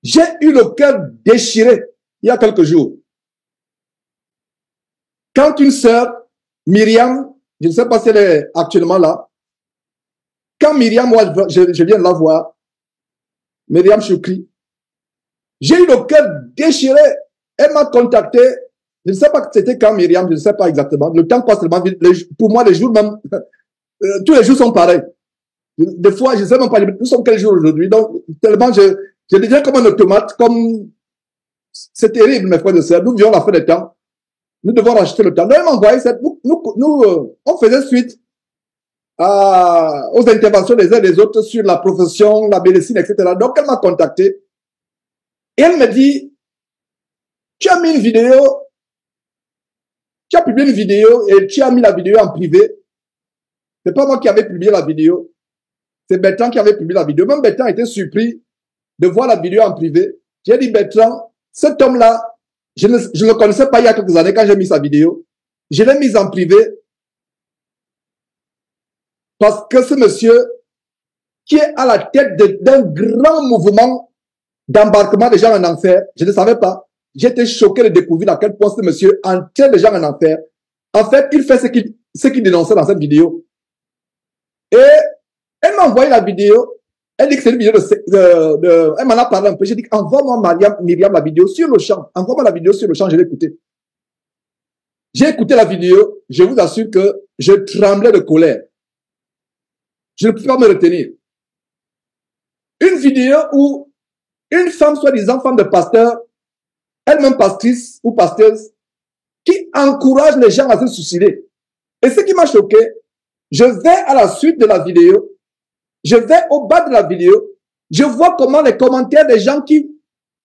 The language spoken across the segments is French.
J'ai eu le cœur déchiré il y a quelques jours. Quand une sœur, Myriam, je ne sais pas si elle est actuellement là, quand Myriam, moi, je viens de la voir, Myriam Choukri, j'ai eu le cœur déchiré. Elle m'a contacté. Je ne sais pas c'était quand Myriam, je ne sais pas exactement. Le temps passe tellement vite. Pour moi, les jours même, tous les jours sont pareils. Des fois, je ne sais même pas, nous sommes quel jour aujourd'hui. Donc, tellement je deviens comme un automate, comme, c'est terrible, mes frères et sœurs. Nous vivons la fin des temps. Nous devons racheter le temps. Donc, elle m'a envoyé cette, on faisait suite aux interventions des uns et des autres sur la profession, la médecine, etc. Donc, elle m'a contacté. Et elle me dit, tu as mis une vidéo, tu as publié une vidéo et tu as mis la vidéo en privé. C'est pas moi qui avais publié la vidéo. C'est Bertrand qui avait publié la vidéo. Même Bertrand était surpris de voir la vidéo en privé. J'ai dit, Bertrand, cet homme-là, je ne le connaissais pas il y a quelques années quand j'ai mis sa vidéo. Je l'ai mise en privé parce que ce monsieur qui est à la tête d'un grand mouvement d'embarquement des gens en enfer, je ne savais pas. J'étais choqué de découvrir à quel point ce monsieur entraîne les gens en enfer. En fait, il fait ce qu'il dénonçait dans cette vidéo. Et elle m'a envoyé la vidéo. Elle dit que c'est une vidéo elle m'en a parlé un peu. J'ai dit, envoie-moi Myriam la vidéo sur le champ. Envoie-moi la vidéo sur le champ, je l'ai écoutée. J'ai écouté la vidéo. Je vous assure que je tremblais de colère. Je ne pouvais pas me retenir. Une vidéo où une femme, soi-disant femme de pasteur, elle-même pastrice ou pasteuse, qui encourage les gens à se suicider. Et ce qui m'a choqué, je vais à la suite de la vidéo, je vais au bas de la vidéo, je vois comment les commentaires des gens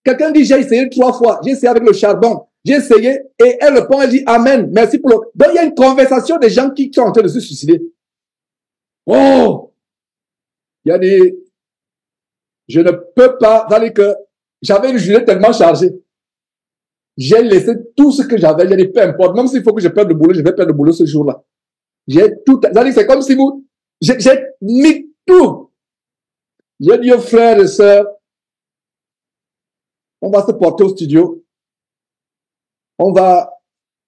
quelqu'un dit, j'ai essayé 3 fois, j'ai essayé avec le charbon, j'ai essayé, et elle répond, elle dit, Amen, merci pour le... Donc il y a une conversation des gens qui sont en train de se suicider. Oh! Il y a des... Je ne peux pas, c'est-à-dire que j'avais une journée tellement chargée. J'ai laissé tout ce que j'avais, j'ai dit, peu importe, même s'il faut que je perde le boulot, je vais perdre le boulot ce jour-là. J'ai tout, c'est-à-dire c'est comme si j'ai mis tout. J'ai dit aux frères et sœurs, on va se porter au studio, on va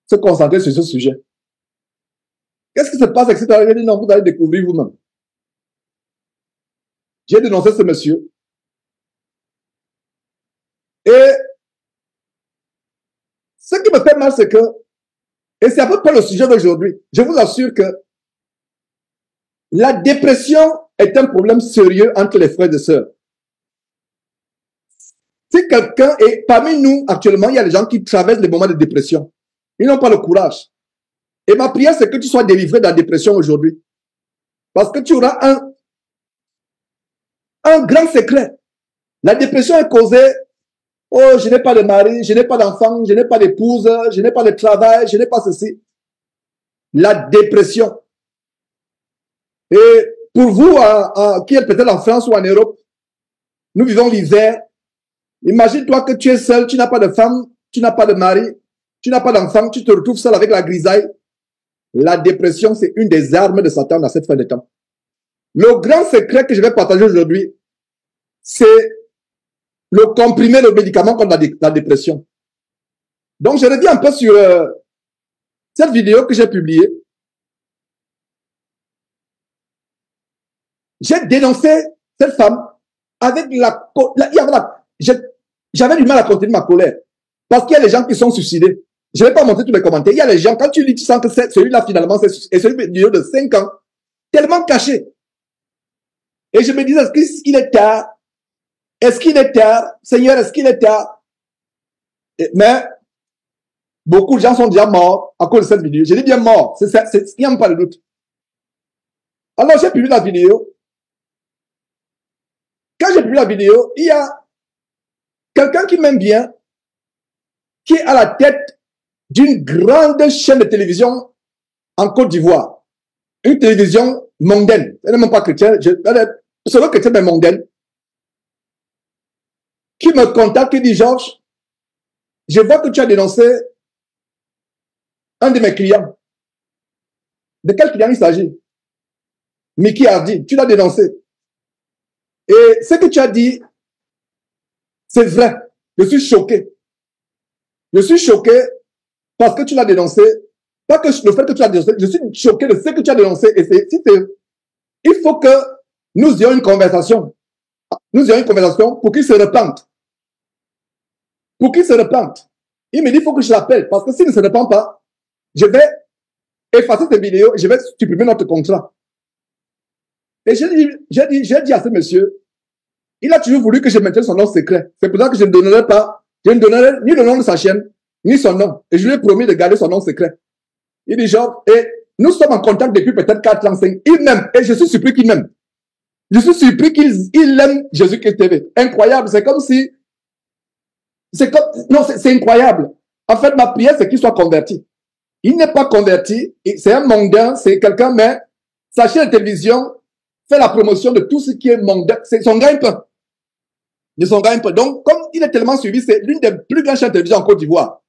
se concentrer sur ce sujet. Qu'est-ce qui se passe, etc. J'ai dit, non, vous allez découvrir vous-même. J'ai dénoncé ce monsieur. Et ce qui me fait mal, c'est que, et c'est à peu près le sujet d'aujourd'hui, je vous assure que la dépression est un problème sérieux entre les frères et sœurs. Si quelqu'un, et parmi nous, actuellement, il y a des gens qui traversent des moments de dépression. Ils n'ont pas le courage. Et ma prière, c'est que tu sois délivré de la dépression aujourd'hui. Parce que tu auras un grand secret. La dépression est causée, oh, je n'ai pas de mari, je n'ai pas d'enfant, je n'ai pas d'épouse, je n'ai pas de travail, je n'ai pas ceci. La dépression. Et pour vous, qui êtes peut-être en France ou en Europe, nous vivons l'hiver. Imagine-toi que tu es seul, tu n'as pas de femme, tu n'as pas de mari, tu n'as pas d'enfant, tu te retrouves seul avec la grisaille. La dépression, c'est une des armes de Satan dans cette fin de temps. Le grand secret que je vais partager aujourd'hui, c'est le comprimé, le médicament contre la dépression. Donc, je reviens un peu sur cette vidéo que j'ai publiée. J'ai dénoncé cette femme avec j'avais du mal à contenir ma colère. Parce qu'il y a des gens qui sont suicidés. Je ne vais pas montrer tous les commentaires. Il y a les gens, quand tu lis, tu sens que celui-là, finalement, c'est celui de 5 ans, tellement caché. Et je me disais, est-ce qu'il est tard? Est-ce qu'il est tard? Seigneur, est-ce qu'il est tard? Mais, beaucoup de gens sont déjà morts à cause de cette vidéo. J'ai dit bien mort. Il n'y a même pas de doute. Alors, j'ai publié la vidéo. Quand j'ai publié la vidéo, il y a quelqu'un qui m'aime bien, qui est à la tête d'une grande chaîne de télévision en Côte d'Ivoire. Une télévision mondaine. Elle n'est même pas chrétienne. C'est le chrétien, mais mondaine. Qui me contacte et dit, Georges, je vois que tu as dénoncé un de mes clients. De quel client il s'agit? Mickey Hardy, tu l'as dénoncé. Et ce que tu as dit, C'est vrai. Je suis choqué. Je suis choqué parce que tu l'as dénoncé. Pas que le fait que tu l'as dénoncé, je suis choqué de ce que tu as dénoncé. Et il faut que nous ayons une conversation. Nous ayons une conversation pour qu'il se repente. Pour qu'il se repente. Il me dit, il faut que je l'appelle. Parce que s'il ne se repent pas, je vais effacer cette vidéo et je vais supprimer notre contrat. Et j'ai dit à ce monsieur, il a toujours voulu que je maintienne son nom secret. C'est pour ça que je ne donnerai pas, je ne donnerai ni le nom de sa chaîne, ni son nom. Et je lui ai promis de garder son nom secret. Il dit genre, et nous sommes en contact depuis peut-être 4 ans, 5. Il m'aime. Et je suis surpris qu'il m'aime. Je suis surpris qu'il aime Jésus-Christ TV. Incroyable. C'est comme si, non, c'est incroyable. En fait, ma prière, c'est qu'il soit converti. Il n'est pas converti. C'est un mondain. C'est quelqu'un, mais sa chaîne de télévision fait la promotion de tout ce qui est mondain. C'est son gagne-pain. De son gagne-pain. Donc, comme il est tellement suivi, c'est l'une des plus grandes chaînes de télévision en Côte d'Ivoire.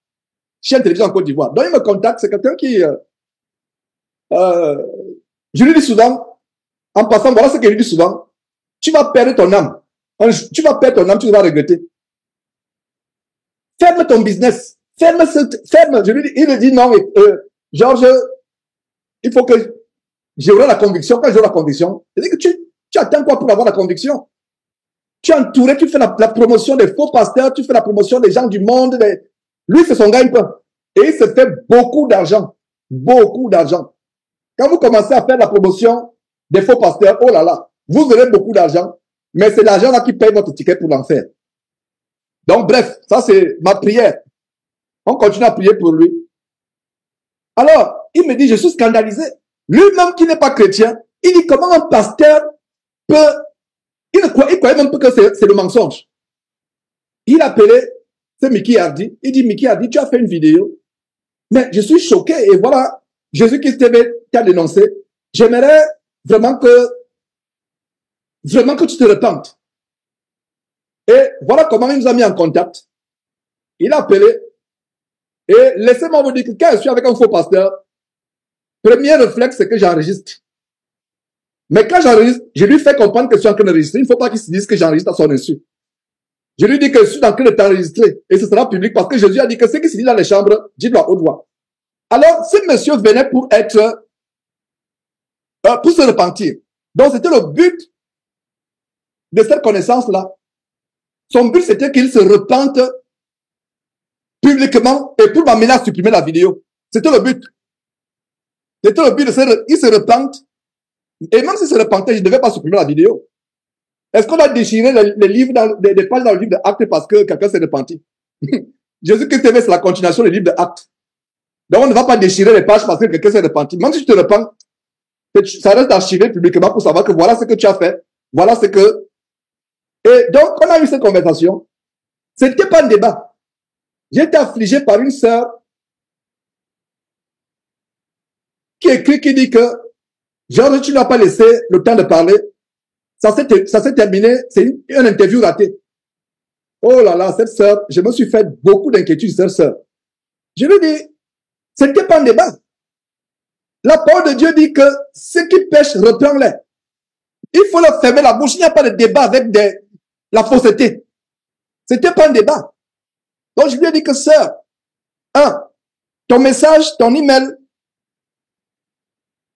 Chaîne de télévision en Côte d'Ivoire. Donc, il me contacte. C'est quelqu'un qui, je lui dis souvent, en passant, voilà ce que je lui dis souvent. Tu vas perdre ton âme. Tu vas perdre ton âme, tu vas regretter. Ferme ton business. Ferme. Je lui dis, il me dit non, Georges, il faut que j'aurai la conviction. Quand j'aurai la conviction, je dis que tu attends quoi pour avoir la conviction? Tu es entouré, tu fais la promotion des faux pasteurs, tu fais la promotion des gens du monde. Lui, c'est son gagne-pain. Et il se fait beaucoup d'argent. Beaucoup d'argent. Quand vous commencez à faire la promotion des faux pasteurs, oh là là, vous aurez beaucoup d'argent, mais c'est l'argent là qui paye votre ticket pour l'enfer. Donc bref, ça c'est ma prière. On continue à prier pour lui. Alors, il me dit, je suis scandalisé. Lui-même qui n'est pas chrétien, il dit comment un pasteur peut... Il croyait même pas que c'est le mensonge. Il appelait, c'est Mickey Hardy. Il dit, Mickey Hardy, tu as fait une vidéo. Mais je suis choqué et voilà, Jésus-Christ TV t'a dénoncé. J'aimerais vraiment que tu te repentes. Et voilà comment il nous a mis en contact. Il a appelé. Et laissez-moi vous dire que quand je suis avec un faux pasteur, premier réflexe, c'est que j'enregistre. Mais quand j'enregistre, je lui fais comprendre que je suis en train d'enregistrer. Il ne faut pas qu'il se dise que j'enregistre à son insu. Je lui dis que je suis en train de t'enregistrer. Et ce sera public parce que Jésus a dit que ce qui se dit dans les chambres, dis-le à haute voix. Alors, ce monsieur venait pour se repentir. Donc, c'était le but de cette connaissance-là. Son but, c'était qu'il se repente publiquement et pour m'amener à supprimer la vidéo. C'était le but. C'était le but il se repente. Et même s'il se repentait, je ne devais pas supprimer la vidéo. Est-ce qu'on a déchiré les livres des pages dans le livre d'Actes parce que quelqu'un s'est repenti? Jésus-Christ TV, c'est la continuation du livre d'Actes. Donc, on ne va pas déchirer les pages parce que quelqu'un s'est repenti. Même si tu te repens, ça reste archivé publiquement pour savoir que voilà ce que tu as fait. Voilà ce que... Et donc, on a eu cette conversation. C'était pas un débat. J'ai été affligé par une sœur qui écrit, qui dit que Georges, tu n'as pas laissé le temps de parler. Ça s'est terminé. C'est une interview ratée. Oh là là, cette sœur, je me suis fait beaucoup d'inquiétude, cette sœur. Je lui dis, c'était pas un débat. La parole de Dieu dit que ceux qui pêchent, reprends-les. Il faut leur fermer la bouche. Il n'y a pas de débat avec la fausseté. C'était pas un débat. Donc je lui ai dit que sœur, ton message, ton email,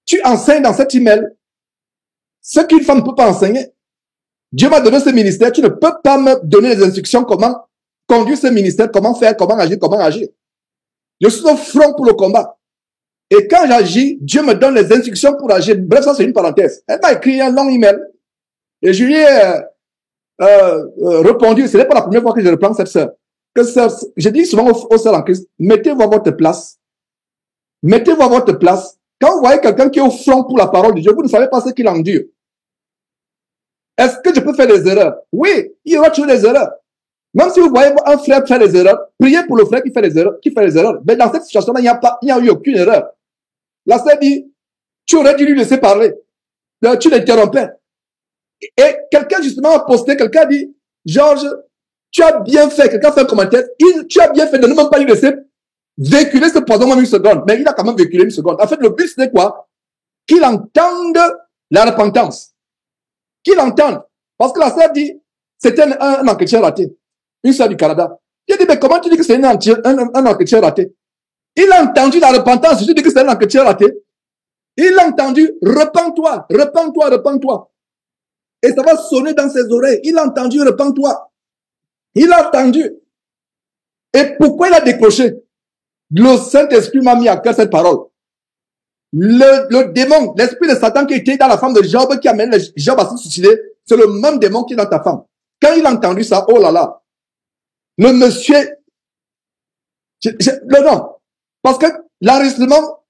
tu enseignes dans cet email ce qu'une femme ne peut pas enseigner. Dieu m'a donné ce ministère. Tu ne peux pas me donner les instructions comment conduire ce ministère, comment faire, comment agir. Je suis au front pour le combat. Et quand j'agis, Dieu me donne les instructions pour agir. Bref, ça c'est une parenthèse. Elle m'a écrit un long email. Et je lui ai répondu. Ce n'est pas la première fois que je reprends cette sœur. Je dis souvent aux sœurs en Christ, mettez-vous à votre place. Mettez-vous à votre place. Quand vous voyez quelqu'un qui est au front pour la parole de Dieu, vous ne savez pas ce qu'il endure. Est-ce que je peux faire des erreurs? Oui, il y aura toujours des erreurs. Même si vous voyez un frère faire des erreurs, priez pour le frère qui fait des erreurs. Mais dans cette situation-là, il n'y a eu aucune erreur. La sœur dit, tu aurais dû lui laisser parler. Tu l'interrompais. Et quelqu'un justement a posté, quelqu'un a dit, Georges, tu as bien fait, quelqu'un fait un commentaire, tu as bien fait de ne même pas lui laisser véhiculer ce poison même une seconde. Mais il a quand même véhiculé une seconde. En fait, le but, c'était quoi? Qu'il entende la repentance. Qu'il entende. Parce que la sœur dit, c'était un entretien raté. une sœur du Canada. J'ai dit, mais comment tu dis que c'est un entretien raté? Il a entendu la repentance. Je dis que c'est un entretien raté. Il a entendu, repens-toi, repens-toi, repens-toi. Et ça va sonner dans ses oreilles. Il a entendu, repens-toi. Il a entendu. Et pourquoi il a décroché? Le Saint-Esprit m'a mis à cœur cette parole. Le démon, l'esprit de Satan qui était dans la femme de Job, qui amène Job à se suicider, c'est le même démon qui est dans ta femme. Quand il a entendu ça, oh là là, le monsieur, non, parce que l'enregistrement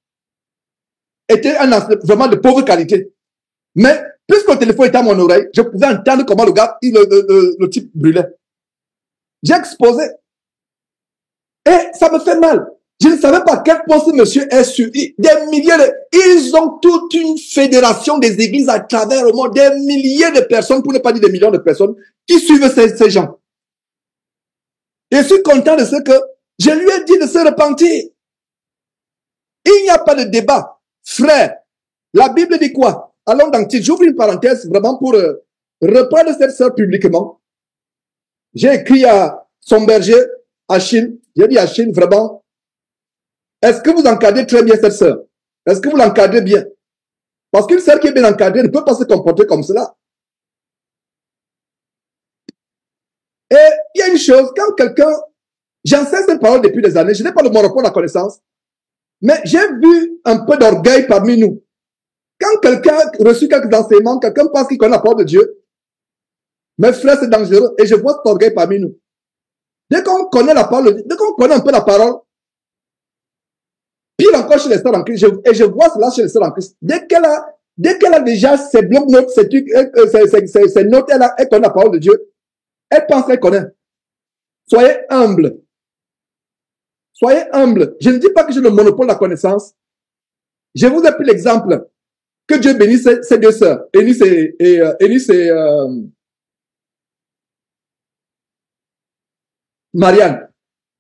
était un enregistrement vraiment de pauvre qualité. Mais puisque le téléphone était à mon oreille, je pouvais entendre comment le gars, le type brûlait. J'ai exposé. Et ça me fait mal. Je ne savais pas à quel point ce monsieur est sur des milliers de... Ils ont toute une fédération des églises à travers le monde, des milliers de personnes, pour ne pas dire des millions de personnes, qui suivent ces gens. Et je suis content de ce que je lui ai dit de se repentir. Il n'y a pas de débat. Frère, la Bible dit quoi? Allons dans Tite. J'ouvre une parenthèse vraiment pour reprendre cette sœur publiquement. J'ai écrit à son berger, Achille. J'ai dit à Achille, vraiment, est-ce que vous encadrez très bien cette sœur? Est-ce que vous l'encadrez bien? Parce qu'une sœur qui est bien encadrée ne peut pas se comporter comme cela. Et il y a une chose, quand quelqu'un, j'enseigne cette parole depuis des années, je n'ai pas le monopole de la connaissance, mais j'ai vu un peu d'orgueil parmi nous. Quand quelqu'un a reçu quelques enseignements, quelqu'un pense qu'il connaît la parole de Dieu, mes frères, c'est dangereux, et je vois cet orgueil parmi nous. Dès qu'on connaît la parole, dès qu'on connaît un peu la parole, pire encore chez les sœurs en Christ, et je vois cela chez les sœurs en Christ. Dès qu'elle a déjà ses blocs-notes, ses trucs, ses notes, elle connaît la parole de Dieu, elle pense qu'elle connaît. Soyez humble. Soyez humble. Je ne dis pas que j'ai le monopole de la connaissance. Je vous ai pris l'exemple. Que Dieu bénisse ces deux sœurs, Eunice et Marianne,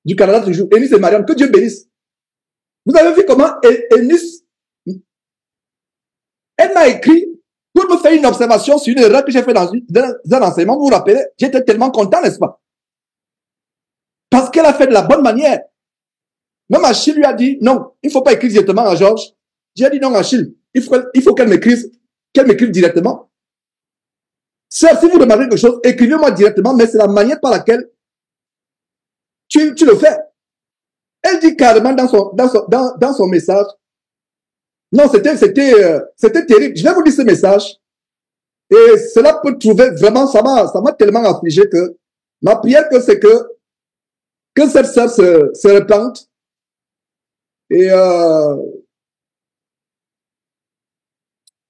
du Canada toujours. Eunice et Marianne, que Dieu bénisse. Vous avez vu comment Eunice, elle m'a écrit pour me faire une observation sur une erreur que j'ai fait dans un enseignement. Vous vous rappelez, j'étais tellement content, n'est-ce pas? Parce qu'elle a fait de la bonne manière. Même Achille lui a dit, non, il ne faut pas écrire directement à Georges. J'ai dit, non, Achille, il faut qu'elle m'écrive directement. Sœur, si vous demandez quelque chose, écrivez-moi directement, mais c'est la manière par laquelle tu le fais. Elle dit carrément dans son message, non, c'était terrible. Je vais vous dire ce message. Et cela peut trouver vraiment, ça m'a tellement affligé que ma prière c'est que cette sœur se repente. Et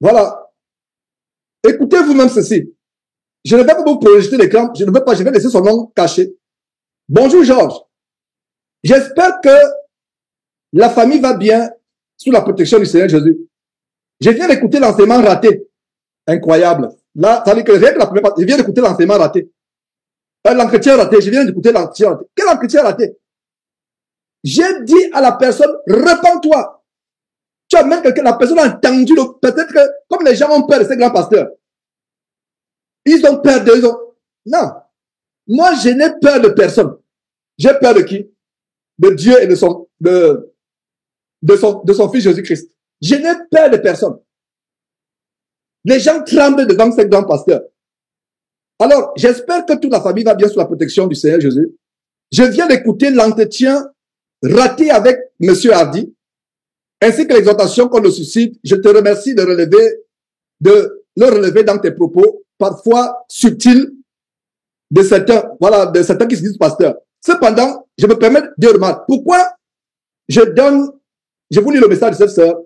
voilà. Écoutez vous-même ceci. Je ne vais pas vous projeter l'écran. Je vais laisser son nom caché. Bonjour Georges. J'espère que la famille va bien sous la protection du Seigneur Jésus. Je viens d'écouter l'enseignement raté. Incroyable. Là, ça veut dire que rien que la première partie, je viens d'écouter l'enseignement raté. L'entretien raté. Je viens d'écouter l'entretien raté. Quel entretien raté? J'ai dit à la personne, repens-toi. Tu as même la personne a entendu, peut-être que, comme les gens ont peur de ces grands pasteurs, ils ont peur d'eux. Non. Moi, je n'ai peur de personne. J'ai peur de qui? De Dieu et de son fils Jésus-Christ. Je n'ai peur de personne. Les gens tremblent devant ces grands pasteurs. Alors, j'espère que toute la famille va bien sous la protection du Seigneur Jésus. Je viens d'écouter l'entretien raté avec Monsieur Hardy, ainsi que l'exhortation qu'on le suscite. Je te remercie de le relever dans tes propos, parfois subtils, de certains qui se disent pasteurs. Cependant, je me permets de remarquer. Pourquoi je vous lis le message de cette sœur.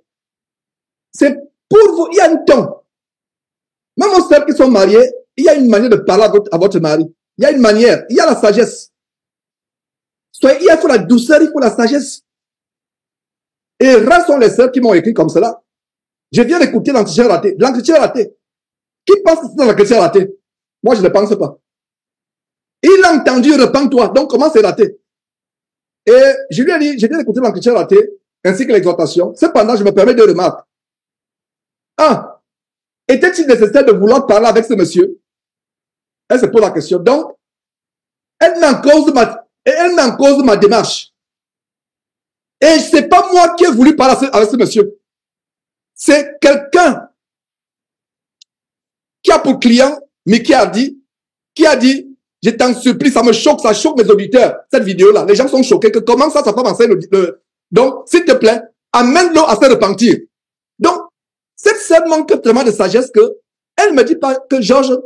C'est pour vous, il y a un ton. Même aux sœurs qui sont mariées, il y a une manière de parler à votre mari. Il y a une manière, il y a la sagesse. Il faut la douceur, il faut la sagesse. Et rares sont les sœurs qui m'ont écrit comme cela. Je viens d'écouter l'entretien raté. L'entretien raté. Qui pense que c'est dans l'entretien raté? Moi, je ne pense pas. Il a entendu, repens-toi. Donc, comment c'est raté? Et je lui ai dit, je viens d'écouter l'entretien raté, ainsi que l'exhortation. Cependant, je me permets de remarquer. Était-il nécessaire de vouloir parler avec ce monsieur? Elle se pose la question. Donc, Elle met en cause ma démarche. Et ce n'est pas moi qui ai voulu parler avec ce monsieur. C'est quelqu'un qui a pour client, mais qui a dit, je t'en supplie, ça me choque, ça choque mes auditeurs, cette vidéo-là. Les gens sont choqués que comment ça peut avancer Donc, s'il te plaît, amène-le à se repentir. Donc, cette sœur manque tellement de sagesse que elle me dit pas que Georges,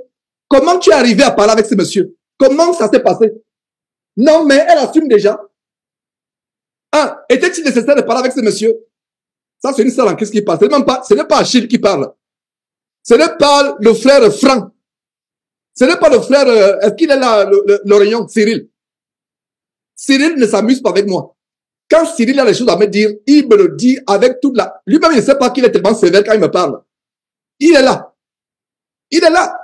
comment tu es arrivé à parler avec ce monsieur? Comment ça s'est passé? Non, mais elle assume déjà. Était-il nécessaire de parler avec ce monsieur? Ça, c'est une sœur en Christ qui parle. Ce n'est pas Achille qui parle. Ce n'est pas le frère Franck. Ce n'est pas le frère, est-ce qu'il est là, l'Orient, Cyril? Cyril ne s'amuse pas avec moi. Quand Cyril a les choses à me dire, il me le dit avec toute la... Lui-même, il ne sait pas qu'il est tellement sévère quand il me parle. Il est là. Il est là.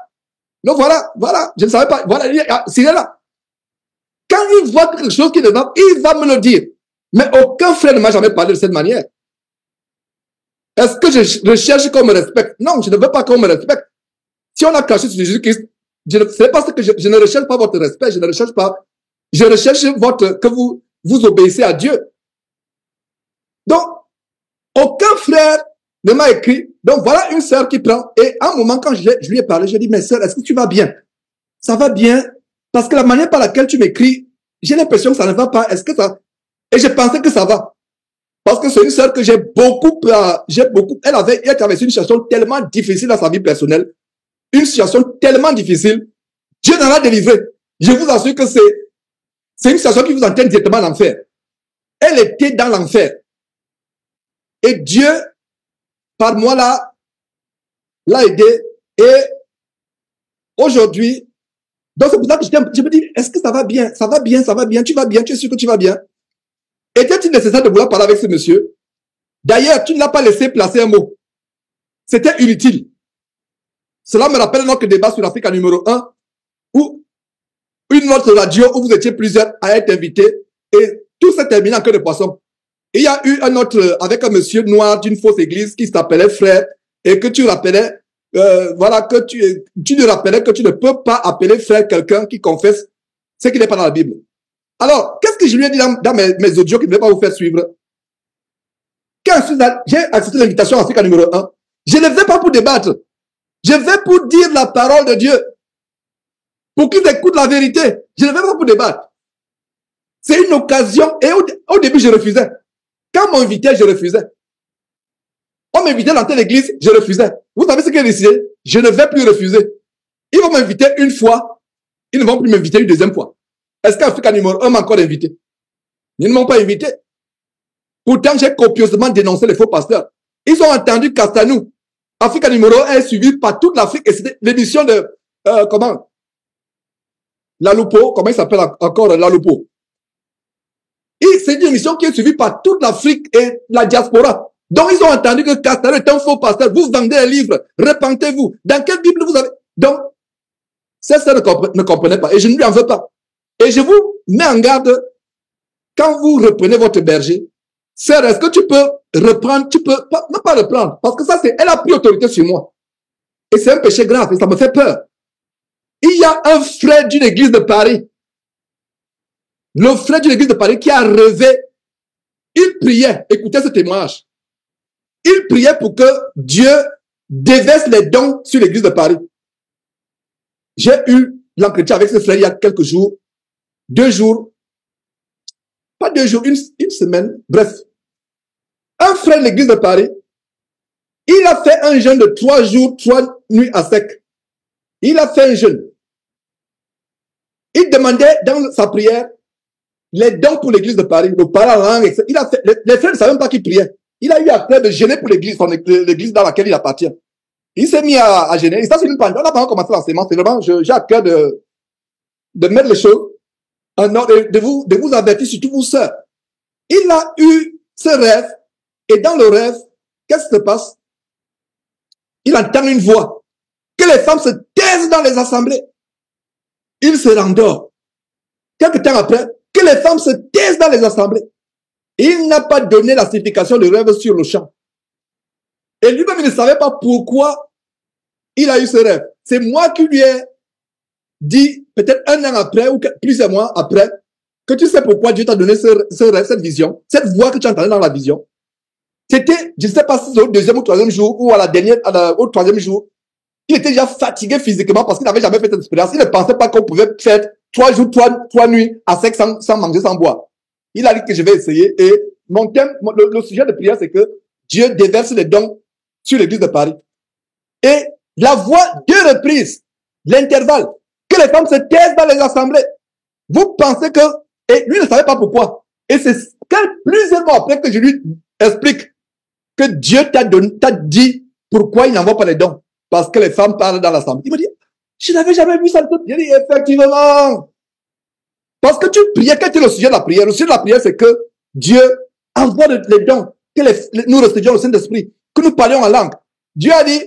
Donc voilà, je ne savais pas. Voilà, Cyril est là. Quand il voit quelque chose qui ne va, il va me le dire. Mais aucun frère ne m'a jamais parlé de cette manière. Est-ce que je cherche qu'on me respecte? Non, je ne veux pas qu'on me respecte. Si on a craché sur Jésus-Christ, c'est parce que je ne recherche pas votre respect, je ne recherche pas. Je recherche que vous obéissez à Dieu. Donc, aucun frère ne m'a écrit. Donc, voilà une sœur qui prend. Et à un moment, quand je lui ai parlé, je lui ai dit, mais sœur, est-ce que tu vas bien? Ça va bien. Parce que la manière par laquelle tu m'écris, j'ai l'impression que ça ne va pas. Est-ce que ça... Et je pensais que ça va. Parce que c'est une sœur que j'ai beaucoup, elle avait traversé une situation tellement difficile dans sa vie personnelle. Une situation tellement difficile. Dieu en a délivré. Je vous assure que c'est une situation qui vous entraîne directement à l'enfer. Elle était dans l'enfer. Et Dieu, par moi l'a aidé. Et aujourd'hui, donc c'est pour ça que je me dis, est-ce que ça va bien? Ça va bien, ça va bien, tu vas bien, tu es sûr que tu vas bien? Était-il nécessaire de vouloir parler avec ce monsieur? D'ailleurs, tu ne l'as pas laissé placer un mot. C'était inutile. Cela me rappelle notre débat sur l'Afrique numéro 1, où une autre radio où vous étiez plusieurs à être invités, et tout s'est terminé en queue de poisson. Et il y a eu un autre, avec un monsieur noir d'une fausse église qui s'appelait frère, et que tu rappelais, voilà, que tu lui rappelais que tu ne peux pas appeler frère quelqu'un qui confesse ce qui n'est pas dans la Bible. Alors, qu'est-ce que je lui ai dit dans mes audios qui ne vais pas vous faire suivre? Quand j'ai accepté l'invitation à Afrique numéro 1, je ne vais pas pour débattre. Je vais pour dire la parole de Dieu. Pour qu'ils écoutent la vérité. Je ne vais pas pour débattre. C'est une occasion. Et au début, je refusais. Quand on m'invitait, je refusais. On m'invitait dans telle église, je refusais. Vous savez ce que j'ai décidé? Je ne vais plus refuser. Ils vont m'inviter une fois. Ils ne vont plus m'inviter une deuxième fois. Est-ce qu'Afrique numéro 1 m'a encore invité? Ils ne m'ont pas invité. Pourtant, j'ai copieusement dénoncé les faux pasteurs. Ils ont entendu Castanou. Afrique numéro 1 est suivi par toute l'Afrique. Et c'était l'émission de, comment? Lalupo. Comment il s'appelle encore Lalupo? Et c'est une émission qui est suivie par toute l'Afrique et la diaspora. Donc, ils ont entendu que Castanou est un faux pasteur. Vous vendez un livre. Repentez-vous. Dans quelle Bible vous avez? Donc, ça ne comprenait pas. Et je ne lui en veux pas. Et je vous mets en garde, quand vous reprenez votre berger, sœur, est-ce que tu peux reprendre, non pas reprendre, parce que ça c'est, elle a pris autorité sur moi. Et c'est un péché grave, et ça me fait peur. Il y a un frère d'une église de Paris, le frère d'une église de Paris qui a rêvé, il priait, écoutez ce témoignage, il priait pour que Dieu déverse les dons sur l'église de Paris. J'ai eu l'entretien avec ce frère il y a quelques jours, 2 jours, pas 2 jours, une semaine, bref. Un frère de l'église de Paris, il a fait un jeûne de 3 jours, 3 nuits à sec. Il a fait un jeûne. Il demandait dans sa prière les dons pour l'église de Paris, le parlant, etc. Il a fait, les frères ne savaient même pas qu'il priait. Il a eu à faire de jeûner pour l'église dans laquelle il appartient. Il s'est mis à jeûner. Et ça, c'est une pandémie. On n'a pas encore commencé l'enseignement. C'est vraiment, j'ai à cœur de mettre les choses en ordre, de vous avertir, surtout vous sœurs. Il a eu ce rêve, et dans le rêve, qu'est-ce qui se passe? Il entend une voix, que les femmes se taisent dans les assemblées. Il se rendort. Quelque temps après, que les femmes se taisent dans les assemblées. Il n'a pas donné la signification du rêve sur le champ. Et lui-même, il ne savait pas pourquoi il a eu ce rêve. C'est moi qui lui ai dit peut-être un an après ou plusieurs mois après que tu sais pourquoi Dieu t'a donné cette vision, cette voix que tu entendais dans la vision. C'était, je ne sais pas si c'est au deuxième ou troisième jour ou au troisième jour, il était déjà fatigué physiquement parce qu'il n'avait jamais fait cette expérience. Il ne pensait pas qu'on pouvait faire 3 jours, 3 nuits à sec sans manger, sans boire. Il a dit que je vais essayer et mon thème, le sujet de prière, c'est que Dieu déverse les dons sur l'église de Paris. Et la voix, 2 reprises, l'intervalle, que les femmes se taisent dans les assemblées. Vous pensez que, et lui ne savait pas pourquoi. Et c'est plusieurs mois après que je lui explique que Dieu t'a dit pourquoi il n'envoie pas les dons. Parce que les femmes parlent dans l'assemblée. Il me dit, je n'avais jamais vu ça. Il dit, effectivement. Parce que tu priais, quel était le sujet de la prière? Le sujet de la prière, c'est que Dieu envoie les dons, que nous recevions le Saint-Esprit, que nous parlions en langue. Dieu a dit,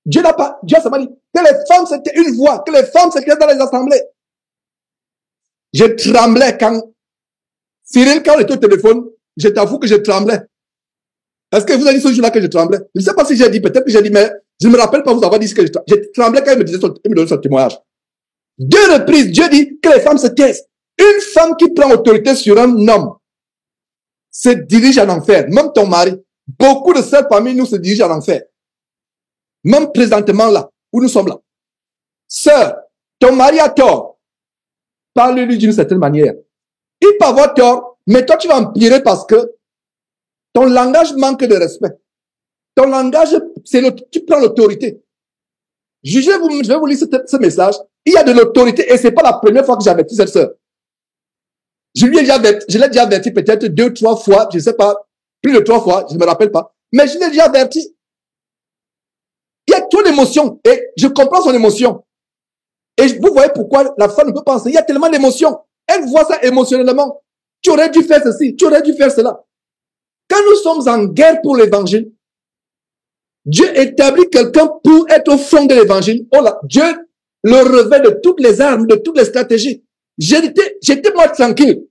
Dieu a seulement dit que les femmes, c'était une voix, que les femmes se taisent dans les assemblées. Je tremblais quand, Cyril, quand on était au téléphone, je t'avoue que je tremblais. Est-ce que vous avez dit ce jour-là que je tremblais? Je ne sais pas si j'ai dit, peut-être que j'ai dit, mais je ne me rappelle pas vous avoir dit ce que je tremblais quand il me donnait son témoignage. 2 reprises, Dieu dit que les femmes se taisent. Une femme qui prend autorité sur un homme se dirige en enfer. Même ton mari. Beaucoup de sœurs parmi nous se dirigent en enfer. Même présentement là, où nous sommes là. Sœur, ton mari a tort. Parle-lui d'une certaine manière. Il peut avoir tort, mais toi tu vas empirer parce que ton langage manque de respect. Ton langage, tu prends l'autorité. Je vais vous lire ce message. Il y a de l'autorité et c'est pas la première fois que j'avertis cette sœur. Je l'ai déjà averti peut-être 2, 3 fois, je ne sais pas, plus de 3 fois, je ne me rappelle pas. Mais je l'ai déjà averti. Il y a trop d'émotions et je comprends son émotion. Et vous voyez pourquoi la femme ne peut pas enseigner. Il y a tellement d'émotions. Elle voit ça émotionnellement. Tu aurais dû faire ceci, tu aurais dû faire cela. Quand nous sommes en guerre pour l'évangile, Dieu établit quelqu'un pour être au front de l'évangile. Oh là, Dieu le revêt de toutes les armes, de toutes les stratégies. J'étais moi tranquille.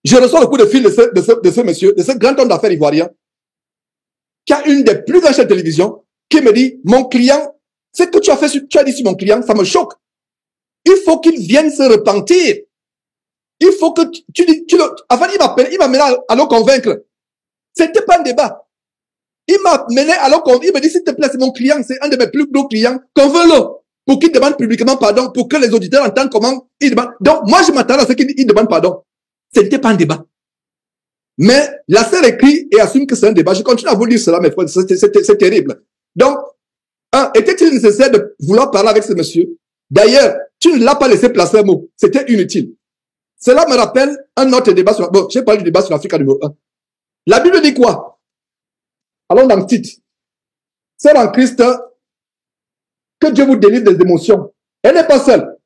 Je reçois le coup de fil de ce monsieur, de ce grand homme d'affaires ivoirien, qui a une des plus grandes chaînes de télévision, qui me dit, mon client, ce que tu as dit sur mon client, ça me choque. Il faut qu'il vienne se repentir. Il faut que enfin, il m'a mené à le convaincre. C'était pas un débat. Il m'a mené à il me dit, s'il te plaît, c'est mon client, c'est un de mes plus gros clients, convainc-le pour qu'il demande publiquement pardon, pour que les auditeurs entendent comment il demande. Donc, moi, je m'attendais à ce qu'il demande pardon. Ce n'était pas un débat. Mais la sœur écrit et assume que c'est un débat. Je continue à vous dire cela, mes frères, c'est terrible. Donc, était-il nécessaire de vouloir parler avec ce monsieur? D'ailleurs, tu ne l'as pas laissé placer un mot. C'était inutile. Cela me rappelle un autre débat sur... Bon, j'ai parlé du débat sur l'Afrique numéro 1. La Bible dit quoi? Allons dans le titre. Seul en Christ, que Dieu vous délivre des émotions. Elle n'est pas seule.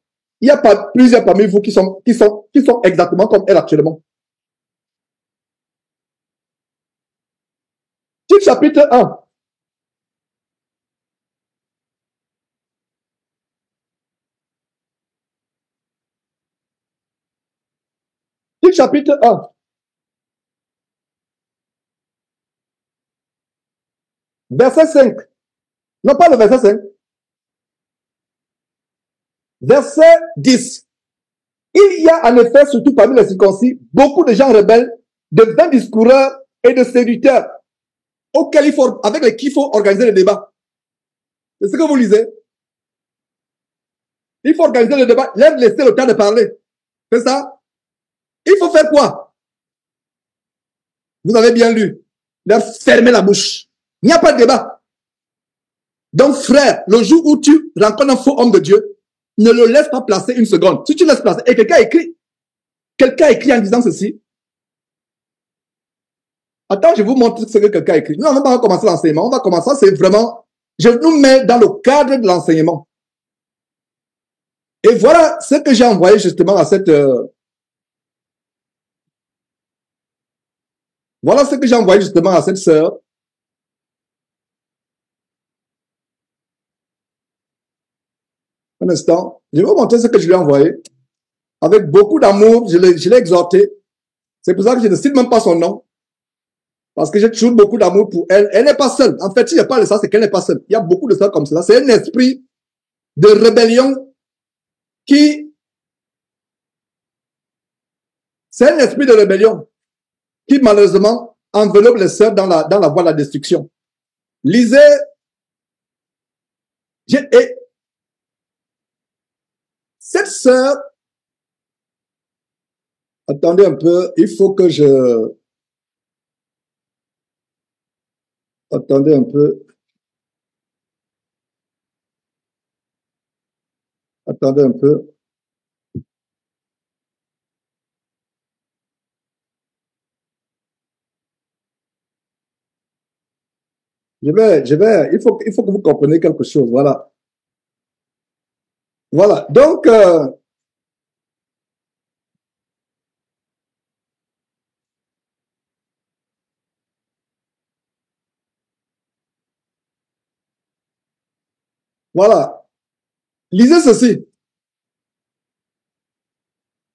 Il y a pas plusieurs parmi vous qui sont exactement comme elle actuellement. Titre chapitre 1. Titre chapitre 1. Verset 5. Non, pas le verset 5. Verset 10. Il y a en effet, surtout parmi les circoncis, beaucoup de gens rebelles, de vains discoureurs et de séducteurs, avec qui il faut organiser le débat. C'est ce que vous lisez. Il faut organiser le débat, leur laisser le temps de parler. C'est ça? Il faut faire quoi? Vous avez bien lu. Leur fermer la bouche. Il n'y a pas de débat. Donc, frère, le jour où tu rencontres un faux homme de Dieu, ne le laisse pas placer une seconde. Si tu laisses placer, et quelqu'un écrit en disant ceci. Attends, je vous montre ce que quelqu'un écrit. Nous, on va commencer l'enseignement. On va commencer, c'est vraiment, je nous mets dans le cadre de l'enseignement. Et voilà ce que j'ai envoyé justement à cette, voilà ce que j'ai envoyé justement à cette sœur. Un instant. Je vais vous montrer ce que je lui ai envoyé. Avec beaucoup d'amour, je l'ai exhorté. C'est pour ça que je ne cite même pas son nom. Parce que j'ai toujours beaucoup d'amour pour elle. Elle n'est pas seule. En fait, si je parle de ça, c'est qu'elle n'est pas seule. Il y a beaucoup de ça comme cela. C'est un esprit de rébellion qui, c'est un esprit de rébellion qui malheureusement enveloppe les sœurs dans la voie de la destruction. Lisez, et cette sœur, attendez un peu, il faut que je, attendez un peu, attendez un peu. Il faut que vous compreniez quelque chose, voilà. Voilà, donc, voilà. Lisez ceci.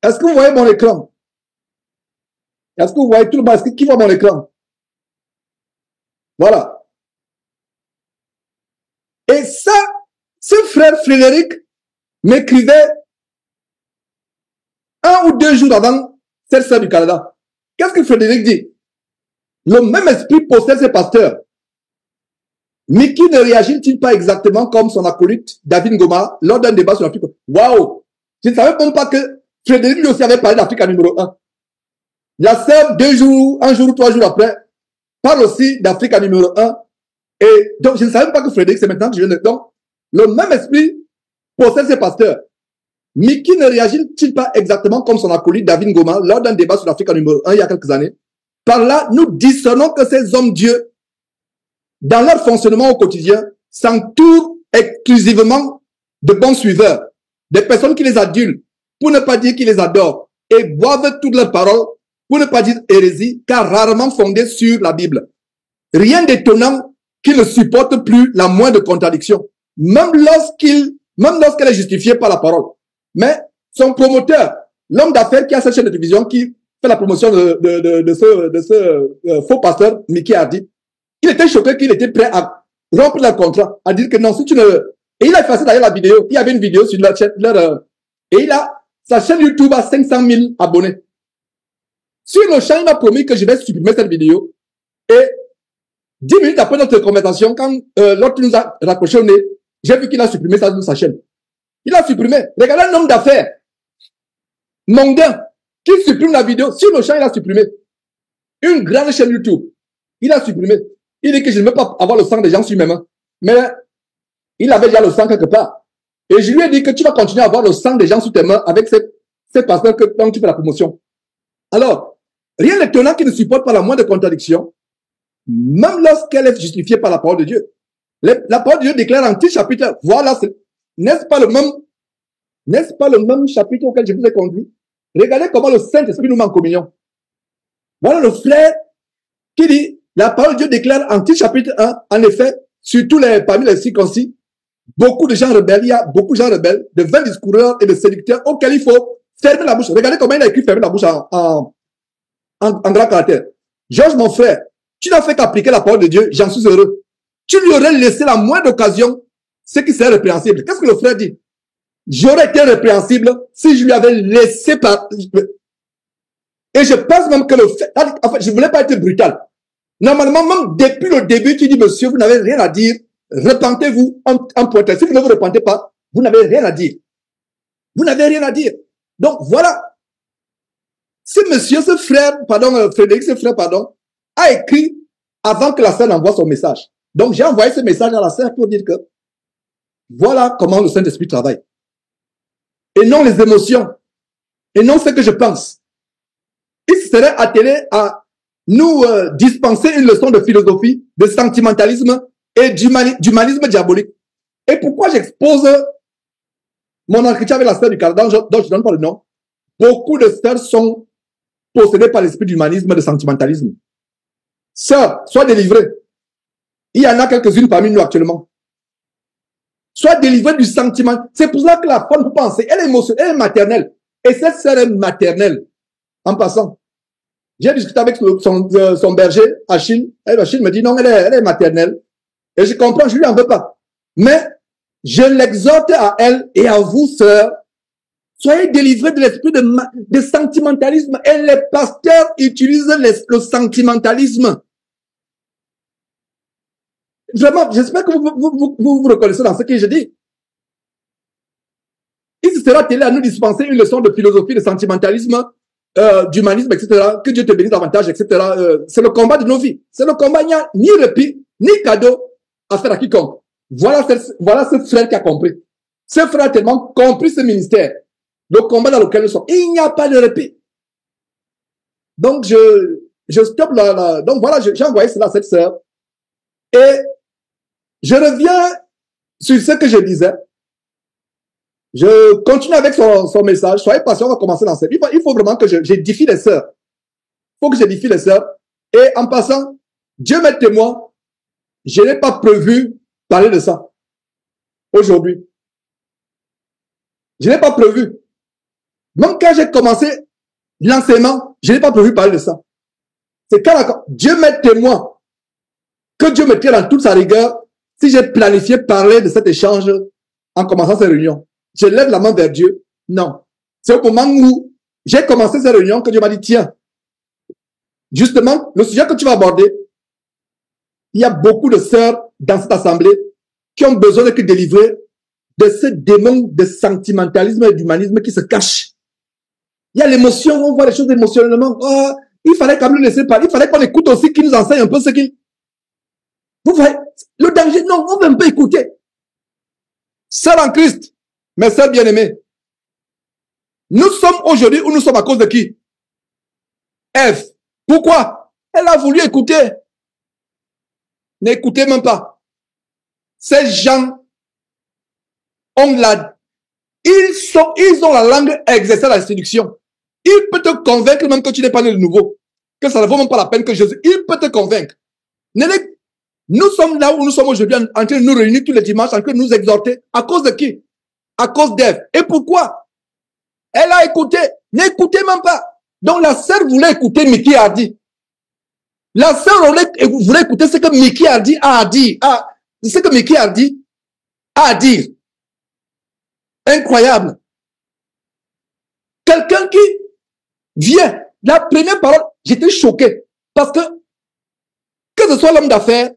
Est-ce que vous voyez mon écran? Est-ce que vous voyez tout le monde? Qui voit mon écran? Voilà. Et ça, ce frère Frédéric m'écrivait 1 ou 2 jours avant cette sœur du Canada. Qu'est-ce que Frédéric dit? Le même esprit possède ses pasteurs. Mais qui ne réagit-il pas exactement comme son acolyte David Ngoma lors d'un débat sur l'Afrique? Waouh! Je ne savais même pas que Frédéric lui aussi avait parlé d'Afrique numéro 1. La sœur, 2 jours, 1 jour ou 3 jours après, parle aussi d'Afrique numéro 1. Et donc, je ne savais pas que Frédéric, c'est maintenant que je viens de... Donc, le même esprit possède ses pasteurs. Mais qui ne réagit-il pas exactement comme son acolyte David Ngoma lors d'un débat sur l'Afrique numéro 1 il y a quelques années? Par là, nous discernons que ces hommes Dieu, dans leur fonctionnement au quotidien, s'entourent exclusivement de bons suiveurs, des personnes qui les adulent, pour ne pas dire qui les adorent, et boivent toutes leurs paroles, pour ne pas dire hérésie, car rarement fondées sur la Bible. Rien d'étonnant qu'ils ne supportent plus la moindre contradiction, même lorsqu'elle est justifiée par la parole. Mais son promoteur, l'homme d'affaires qui a cette chaîne de télévision, qui fait la promotion de ce faux pasteur, Mickey Hardy, il était choqué qu'il était prêt à rompre leur contrat, à dire que non, si tu ne... Et il a effacé d'ailleurs la vidéo. Il y avait une vidéo sur leur chaîne, et sa chaîne YouTube a 500 000 abonnés. Sur le champ, il m'a promis que je vais supprimer cette vidéo. Et 10 minutes après notre conversation, quand l'autre nous a raccroché au nez, j'ai vu qu'il a supprimé ça sur sa chaîne. Il a supprimé. Regardez un homme d'affaires mondain qui supprime la vidéo. Sur le champ, il a supprimé. Une grande chaîne YouTube. Il a supprimé. Il dit que je ne veux pas avoir le sang des gens sur mes mains. Mais il avait déjà le sang quelque part. Et je lui ai dit que tu vas continuer à avoir le sang des gens sur tes mains avec ces pasteurs dont tu fais la promotion. Alors, rien d'étonnant qui ne supporte pas la moindre contradiction, même lorsqu'elle est justifiée par la parole de Dieu. La parole de Dieu déclare en petit chapitre, voilà, n'est-ce pas le même chapitre auquel je vous ai conduit? Regardez comment le Saint-Esprit nous met en communion. Voilà le frère qui dit, la parole de Dieu déclare en petit chapitre 1, en effet, surtout parmi les circoncis, beaucoup de gens rebelles, il y a beaucoup de gens rebelles, de vains discoureurs et de séducteurs auxquels il faut fermer la bouche. Regardez comment il a écrit fermer la bouche en grand caractère. Georges, mon frère, tu n'as fait qu'appliquer la parole de Dieu, j'en suis heureux. Tu lui aurais laissé la moindre occasion, ce qui serait répréhensible. Qu'est-ce que le frère dit? J'aurais été répréhensible si je lui avais laissé Et je pense même que en fait, je voulais pas être brutal. Normalement, même depuis le début, tu dis, monsieur, vous n'avez rien à dire. Repentez-vous en pointant. Si vous ne vous repentez pas, vous n'avez rien à dire. Vous n'avez rien à dire. Donc, voilà. Ce monsieur, Frédéric, ce frère, a écrit avant que la sœur envoie son message. Donc, j'ai envoyé ce message à la sœur pour dire que voilà comment le Saint-Esprit travaille. Et non les émotions. Et non ce que je pense. Il serait attelé à nous dispenser une leçon de philosophie, de sentimentalisme et d'humanisme diabolique. Et pourquoi j'expose mon entretien avec la sœur du Canada, dont je ne donne pas le nom? Beaucoup de sœurs sont possédées par l'esprit d'humanisme et de sentimentalisme. Sœurs, sois délivrées. Il y en a quelques-unes parmi nous actuellement. Sois délivrée du sentiment. C'est pour ça que la femme peut penser. Elle est émotionnelle, elle est maternelle. Et cette sœur est maternelle. En passant. J'ai discuté avec son berger, Achille. Achille me dit non, elle est maternelle. Et je comprends, je lui en veux pas. Mais je l'exhorte à elle et à vous, sœurs, Soyez délivrés de l'esprit de sentimentalisme. Et les pasteurs utilisent le sentimentalisme. Vraiment, j'espère que vous reconnaissez dans ce que je dis. Il se sera télé à nous dispenser une leçon de philosophie, de sentimentalisme, d'humanisme, etc. Que Dieu te bénisse davantage, etc. C'est le combat de nos vies. C'est le combat, il n'y a ni répit, ni cadeau à faire à quiconque. Voilà ce frère qui a compris. Ce frère a tellement compris ce ministère. Le combat dans lequel nous sommes. Il n'y a pas de répit. Donc, je stoppe là. Donc, voilà, j'ai envoyé cela à cette sœur. Et je reviens sur ce que je disais. Je continue avec son message. Soyez patient, on va commencer dans cette. Il faut vraiment que j'édifie les sœurs. Il faut que j'édifie les sœurs. Et en passant, Dieu m'est témoin, je n'ai pas prévu parler de ça aujourd'hui. Je n'ai pas prévu. Même quand j'ai commencé l'enseignement, je n'ai pas prévu parler de ça. C'est quand Dieu m'est témoin, que Dieu me tire dans toute sa rigueur, si j'ai planifié parler de cet échange en commençant cette réunion. Je lève la main vers Dieu. Non. C'est au moment où j'ai commencé cette réunion que Dieu m'a dit, tiens, justement, le sujet que tu vas aborder, il y a beaucoup de sœurs dans cette assemblée qui ont besoin d'être délivrées de ce démon de sentimentalisme et d'humanisme qui se cache. Il y a l'émotion, on voit les choses émotionnellement. Oh, il fallait quand même le laisser parler. Il fallait qu'on écoute aussi, qu'il nous enseigne un peu ce qu'il... Vous voyez, le danger, non, on veut un peu écouter. Sœurs en Christ, mes sœurs bien-aimées, nous sommes aujourd'hui où nous sommes à cause de qui? Ève. Pourquoi? Elle a voulu écouter. N'écoutez même pas. Ces gens ont ils ont la langue exercée à la séduction. Il peut te convaincre même que tu n'es pas né de nouveau. Que ça ne vaut même pas la peine que Jésus. Il peut te convaincre. Nous sommes là où nous sommes aujourd'hui en train de nous réunir tous les dimanches, en train de nous exhorter. À cause de qui? À cause d'Ève. Et pourquoi? Elle a écouté. N'écoutez même pas. Donc la sœur voulait écouter Mickey Hardy. La sœur voulait écouter ce que Mickey Hardy a à dire. Ce que Mickey Hardy a à dire. Incroyable. Quelqu'un qui vient. La première parole, j'étais choqué. Parce que ce soit l'homme d'affaires,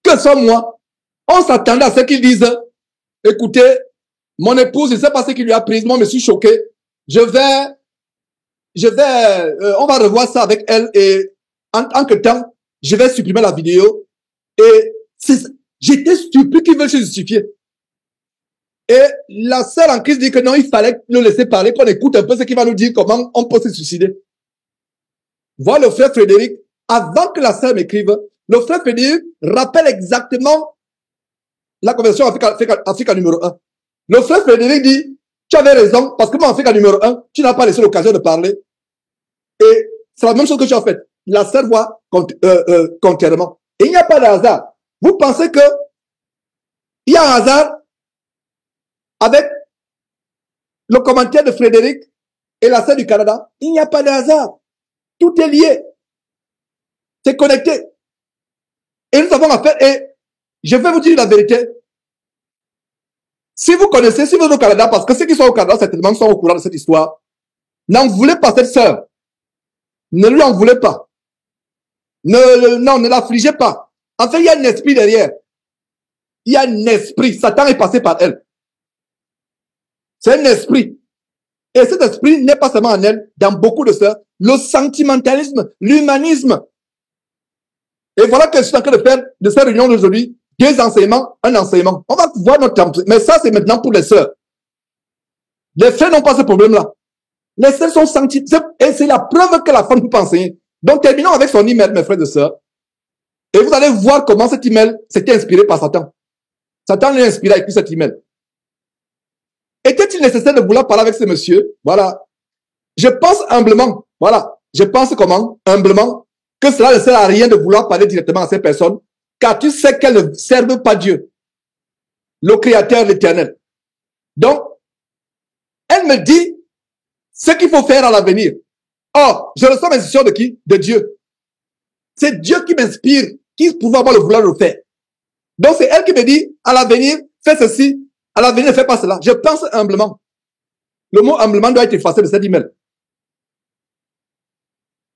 que ce soit moi, on s'attendait à ce qu'ils disent. Écoutez, mon épouse, je ne sais pas ce qu'il lui a pris. Moi, je me suis choqué. On va revoir ça avec elle et en que temps, je vais supprimer la vidéo. Et j'étais stupide qu'ils veulent se justifier. Et la sœur en Christ dit que non, il fallait le laisser parler, qu'on écoute un peu ce qu'il va nous dire, comment on peut se suicider. Voilà le frère Frédéric, avant que la sœur m'écrive, le frère Frédéric rappelle exactement la conversation Africa numéro 1. Le frère Frédéric dit, tu avais raison, parce que moi, Africa numéro 1, tu n'as pas laissé l'occasion de parler. Et c'est la même chose que tu as fait. La sœur voit contrairement. Et il n'y a pas de hasard. Vous pensez que il y a un hasard avec le commentaire de Frédéric et la sœur du Canada? Il n'y a pas de hasard. Tout est lié. C'est connecté. Et nous avons affaire, et je vais vous dire la vérité. Si vous connaissez, si vous êtes au Canada, parce que ceux qui sont au Canada, certainement sont au courant de cette histoire, n'en voulez pas cette sœur. Ne lui en voulez pas. Ne l'affligez pas. En fait, il y a un esprit derrière. Il y a un esprit. Satan est passé par elle. C'est un esprit. Et cet esprit n'est pas seulement en elle, dans beaucoup de sœurs. Le sentimentalisme, l'humanisme. Et voilà que je suis en train de faire de cette réunion d'aujourd'hui, 2 enseignements, un enseignement. On va voir notre temps. Mais ça, c'est maintenant pour les sœurs. Les frères n'ont pas ce problème-là. Les sœurs sont senties. Et c'est la preuve que la femme peut pas enseigner. Donc, terminons avec son email, mes frères et sœurs. Et vous allez voir comment cet email s'était inspiré par Satan. Satan l'a inspiré à écrire cet email. Était-il nécessaire de vouloir parler avec ce monsieur? Voilà. Je pense humblement, voilà. Je pense comment? Humblement, que cela ne sert à rien de vouloir parler directement à ces personnes, car tu sais qu'elles ne servent pas Dieu, le Créateur, l'Éternel. Donc, elle me dit ce qu'il faut faire à l'avenir. Or, je reçois l'instruction de qui? De Dieu. C'est Dieu qui m'inspire, qui pouvait avoir le vouloir le faire. Donc, c'est elle qui me dit, à l'avenir, fais ceci, à l'avenir, ne fais pas cela. Je pense humblement. Le mot humblement doit être effacé de cet email.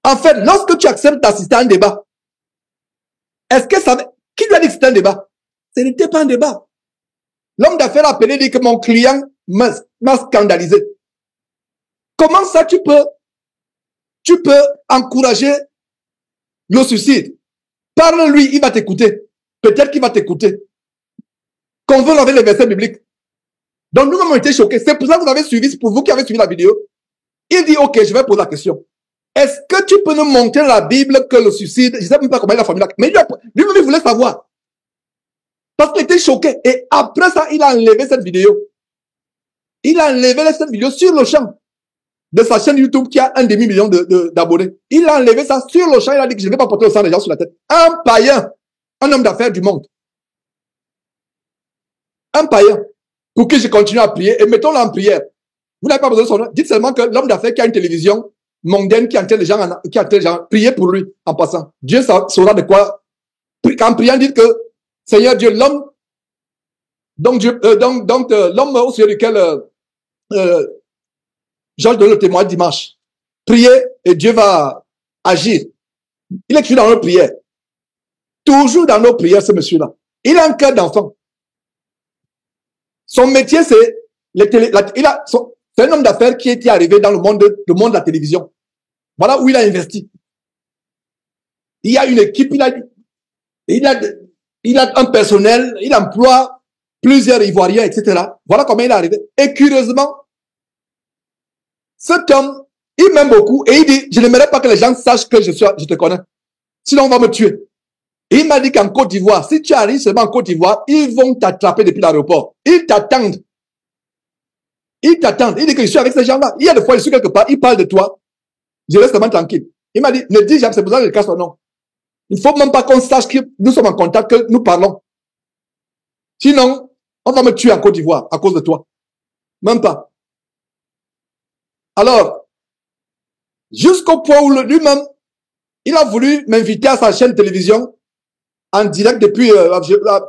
En fait, lorsque tu acceptes d'assister à un débat, est-ce que ça... Qui lui a dit que c'était un débat? Ce n'était pas un débat. L'homme d'affaires a appelé, dit que mon client m'a scandalisé. Comment ça tu peux encourager le suicide? Parle-lui, il va t'écouter. Peut-être qu'il va t'écouter. Qu'on veut avec les versets bibliques. Donc nous avons été choqués. C'est pour ça que vous avez suivi, c'est pour vous qui avez suivi la vidéo. Il dit, ok, je vais poser la question. Est-ce que tu peux nous montrer la Bible que le suicide, je ne sais même pas comment il a formulé, mais lui-même il voulait savoir. Parce qu'il était choqué. Et après ça, il a enlevé cette vidéo. Il a enlevé cette vidéo sur le champ de sa chaîne YouTube qui a 1,5 million d'abonnés. Il a enlevé ça sur le champ. Il a dit que je ne vais pas porter le sang des gens sur la tête. Un païen, un homme d'affaires du monde. Un païen. Pour que je continue à prier. Et mettons-le en prière. Vous n'avez pas besoin de son nom. Dites seulement que l'homme d'affaires qui a une télévision mondaine qui entraîne les gens, prier pour lui en passant. Dieu saura de quoi. En priant, dites que Seigneur Dieu, l'homme, l'homme au sujet duquel Georges donne le témoin dimanche. Priez et Dieu va agir. Il est toujours dans nos prières. Toujours dans nos prières, ce monsieur-là. Il a un cœur d'enfant. Son métier, c'est c'est un homme d'affaires qui était arrivé dans le monde de la télévision. Voilà où il a investi. Il y a une équipe, il a un personnel, il emploie plusieurs Ivoiriens, etc. Voilà comment il est arrivé. Et curieusement, cet homme, il m'aime beaucoup et il dit, je n'aimerais pas que les gens sachent que je te connais. Sinon, on va me tuer. Et il m'a dit qu'en Côte d'Ivoire, si tu arrives seulement en Côte d'Ivoire, ils vont t'attraper depuis l'aéroport. Ils t'attendent. Ils t'attendent. Il dit que je suis avec ces gens-là. Il y a des fois, je suis quelque part, ils parlent de toi. Je reste seulement tranquille. Il m'a dit, ne dis jamais, c'est pour ça que je casse ton nom. Il faut même pas qu'on sache que nous sommes en contact, que nous parlons. Sinon, on va me tuer en Côte d'Ivoire à cause de toi. Même pas. Alors, jusqu'au point où lui-même, il a voulu m'inviter à sa chaîne de télévision en direct depuis,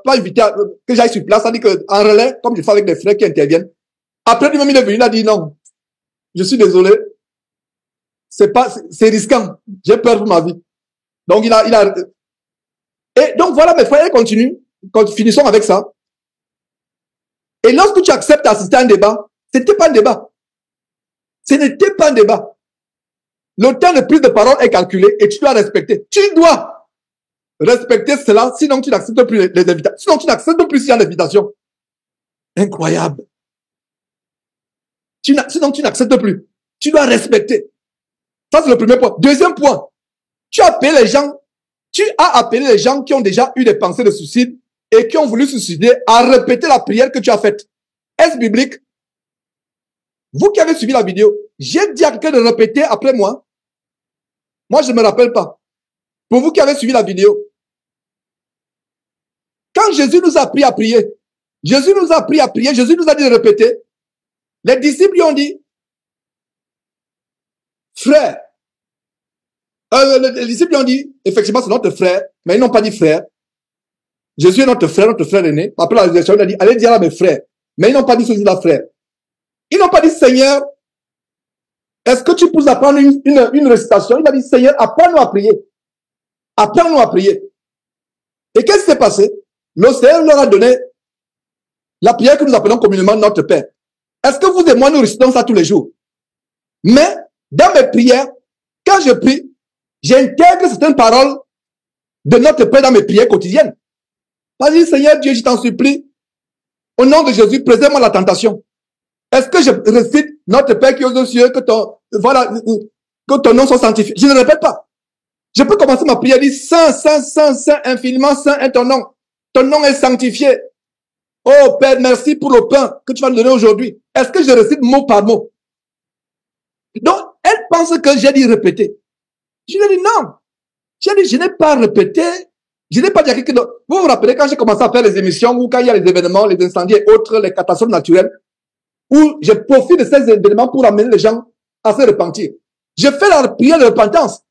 pas invité que j'aille sur place, ça dit que en relais, comme je fais avec des frères qui interviennent. Après lui-même, il est venu, il a dit non, je suis désolé, c'est risquant, j'ai peur pour ma vie. Donc et donc voilà mes frères, continue, finissons avec ça. Et lorsque tu acceptes d'assister à un débat, c'était pas un débat. Ce n'était pas un débat. Le temps de prise de parole est calculé et tu dois respecter. Tu dois respecter cela, sinon tu n'acceptes plus les invitations. Sinon tu n'acceptes plus s'il y a l'invitation. Incroyable. Sinon tu n'acceptes plus. Tu dois respecter. Ça c'est le premier point. Deuxième point. Tu as appelé les gens qui ont déjà eu des pensées de suicide et qui ont voulu se suicider à répéter la prière que tu as faite. Est-ce biblique? Vous qui avez suivi la vidéo, j'ai dit à quelqu'un de répéter après moi. Moi, je ne me rappelle pas. Pour vous qui avez suivi la vidéo, quand Jésus nous a appris à prier, Jésus nous a appris à prier, Jésus nous a dit de répéter. Les disciples lui ont dit, frère. Les disciples lui ont dit, effectivement, c'est notre frère, mais ils n'ont pas dit frère. Jésus est notre frère aîné. Après la résurrection, il a dit, allez dire à mes frères. Mais ils n'ont pas dit ce jour-là, frère. Ils n'ont pas dit, Seigneur, est-ce que tu peux apprendre une récitation? Il a dit, Seigneur, apprends-nous à prier. Apprends-nous à prier. Et qu'est-ce qui s'est passé? Le Seigneur leur a donné la prière que nous appelons communément notre Père. Est-ce que vous et moi, nous récitons ça tous les jours? Mais, dans mes prières, quand je prie, j'intègre certaines paroles de notre Père dans mes prières quotidiennes. Vas-y, Seigneur Dieu, je t'en supplie, au nom de Jésus, préserve-moi la tentation. Est-ce que je récite notre Père qui est aux cieux, que ton nom soit sanctifié? Je ne répète pas. Je peux commencer ma prière et dire, Saint, Saint, Saint, Saint, infiniment Saint est ton nom. Ton nom est sanctifié. Oh Père, merci pour le pain que tu vas nous donner aujourd'hui. Est-ce que je récite mot par mot? Donc, elle pense que j'ai dit répéter. Je lui ai dit non. J'ai dit, je n'ai pas répété. Je n'ai pas dit à quelqu'un d'autre. Vous vous rappelez quand j'ai commencé à faire les émissions ou quand il y a les événements, les incendies et autres, les catastrophes naturelles, où je profite de ces événements pour amener les gens à se repentir. Je fais la prière de repentance.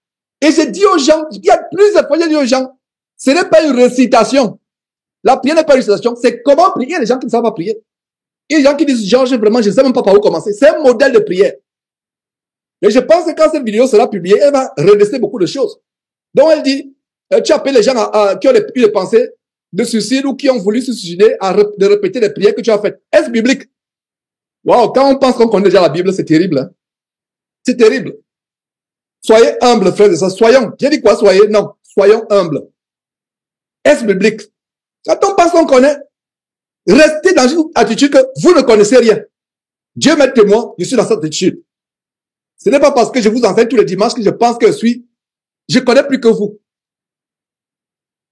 Et j'ai dit aux gens, il y a plusieurs fois, j'ai dit aux gens, ce n'est pas une récitation. La prière n'est pas une récitation, c'est comment prier les gens qui ne savent pas prier. Il y a des gens qui disent, Georges, vraiment, je ne sais même pas par où commencer. C'est un modèle de prière. Et je pense que quand cette vidéo sera publiée, elle va redresser beaucoup de choses. Donc elle dit, tu appelles les gens qui ont eu des pensées de suicide ou qui ont voulu se suicider de répéter les prières que tu as faites. Est-ce biblique? Waouh, quand on pense qu'on connaît déjà la Bible, c'est terrible. Hein? C'est terrible. Soyez humbles, frères et sœurs. Soyons. J'ai dit quoi, soyez? Non. Soyons humbles. Est-ce biblique? Quand on pense qu'on connaît, restez dans une attitude que vous ne connaissez rien. Dieu m'est témoin, je suis dans cette attitude. Ce n'est pas parce que je vous enseigne tous les dimanches que je pense que je connais plus que vous.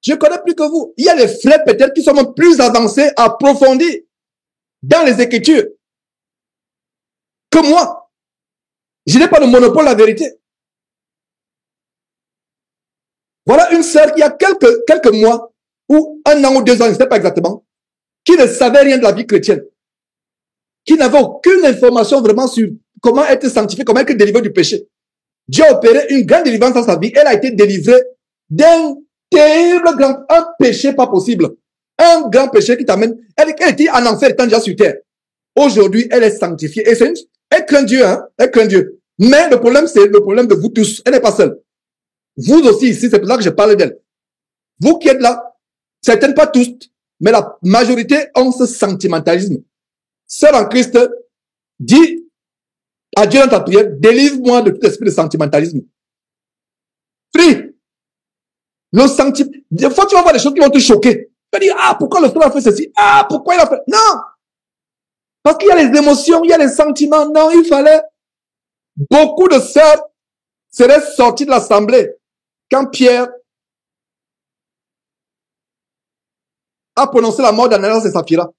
Je connais plus que vous. Il y a des frères peut-être qui sont même plus avancés, approfondis dans les Écritures que moi. Je n'ai pas le monopole de la vérité. Voilà une sœur qui a quelques mois, ou 1 an ou 2 ans, je ne sais pas exactement, qui ne savait rien de la vie chrétienne, qui n'avait aucune information vraiment sur comment être sanctifié, comment être délivré du péché. Dieu a opéré une grande délivrance dans sa vie. Elle a été délivrée d'un terrible un péché pas possible. Un grand péché qui t'amène. Elle était en enfer étant déjà sur terre. Aujourd'hui, elle est sanctifiée. Et elle craint Dieu, hein. Elle craint Dieu. Mais le problème, c'est le problème de vous tous. Elle n'est pas seule. Vous aussi ici, c'est pour ça que je parle d'elle. Vous qui êtes là, certaines pas tous, mais la majorité ont ce sentimentalisme. Seul en Christ, dis à Dieu dans ta prière, délivre-moi de tout esprit de sentimentalisme. Prie. Le sentiment. Des fois, tu vas voir des choses qui vont te choquer. Tu vas dire, ah, pourquoi le frère a fait ceci? Ah, pourquoi il a fait? Non! Parce qu'il y a les émotions, il y a les sentiments. Non, il fallait. Beaucoup de sœurs seraient sorties de l'assemblée quand Pierre a prononcé la mort d'Ananias et Saphira.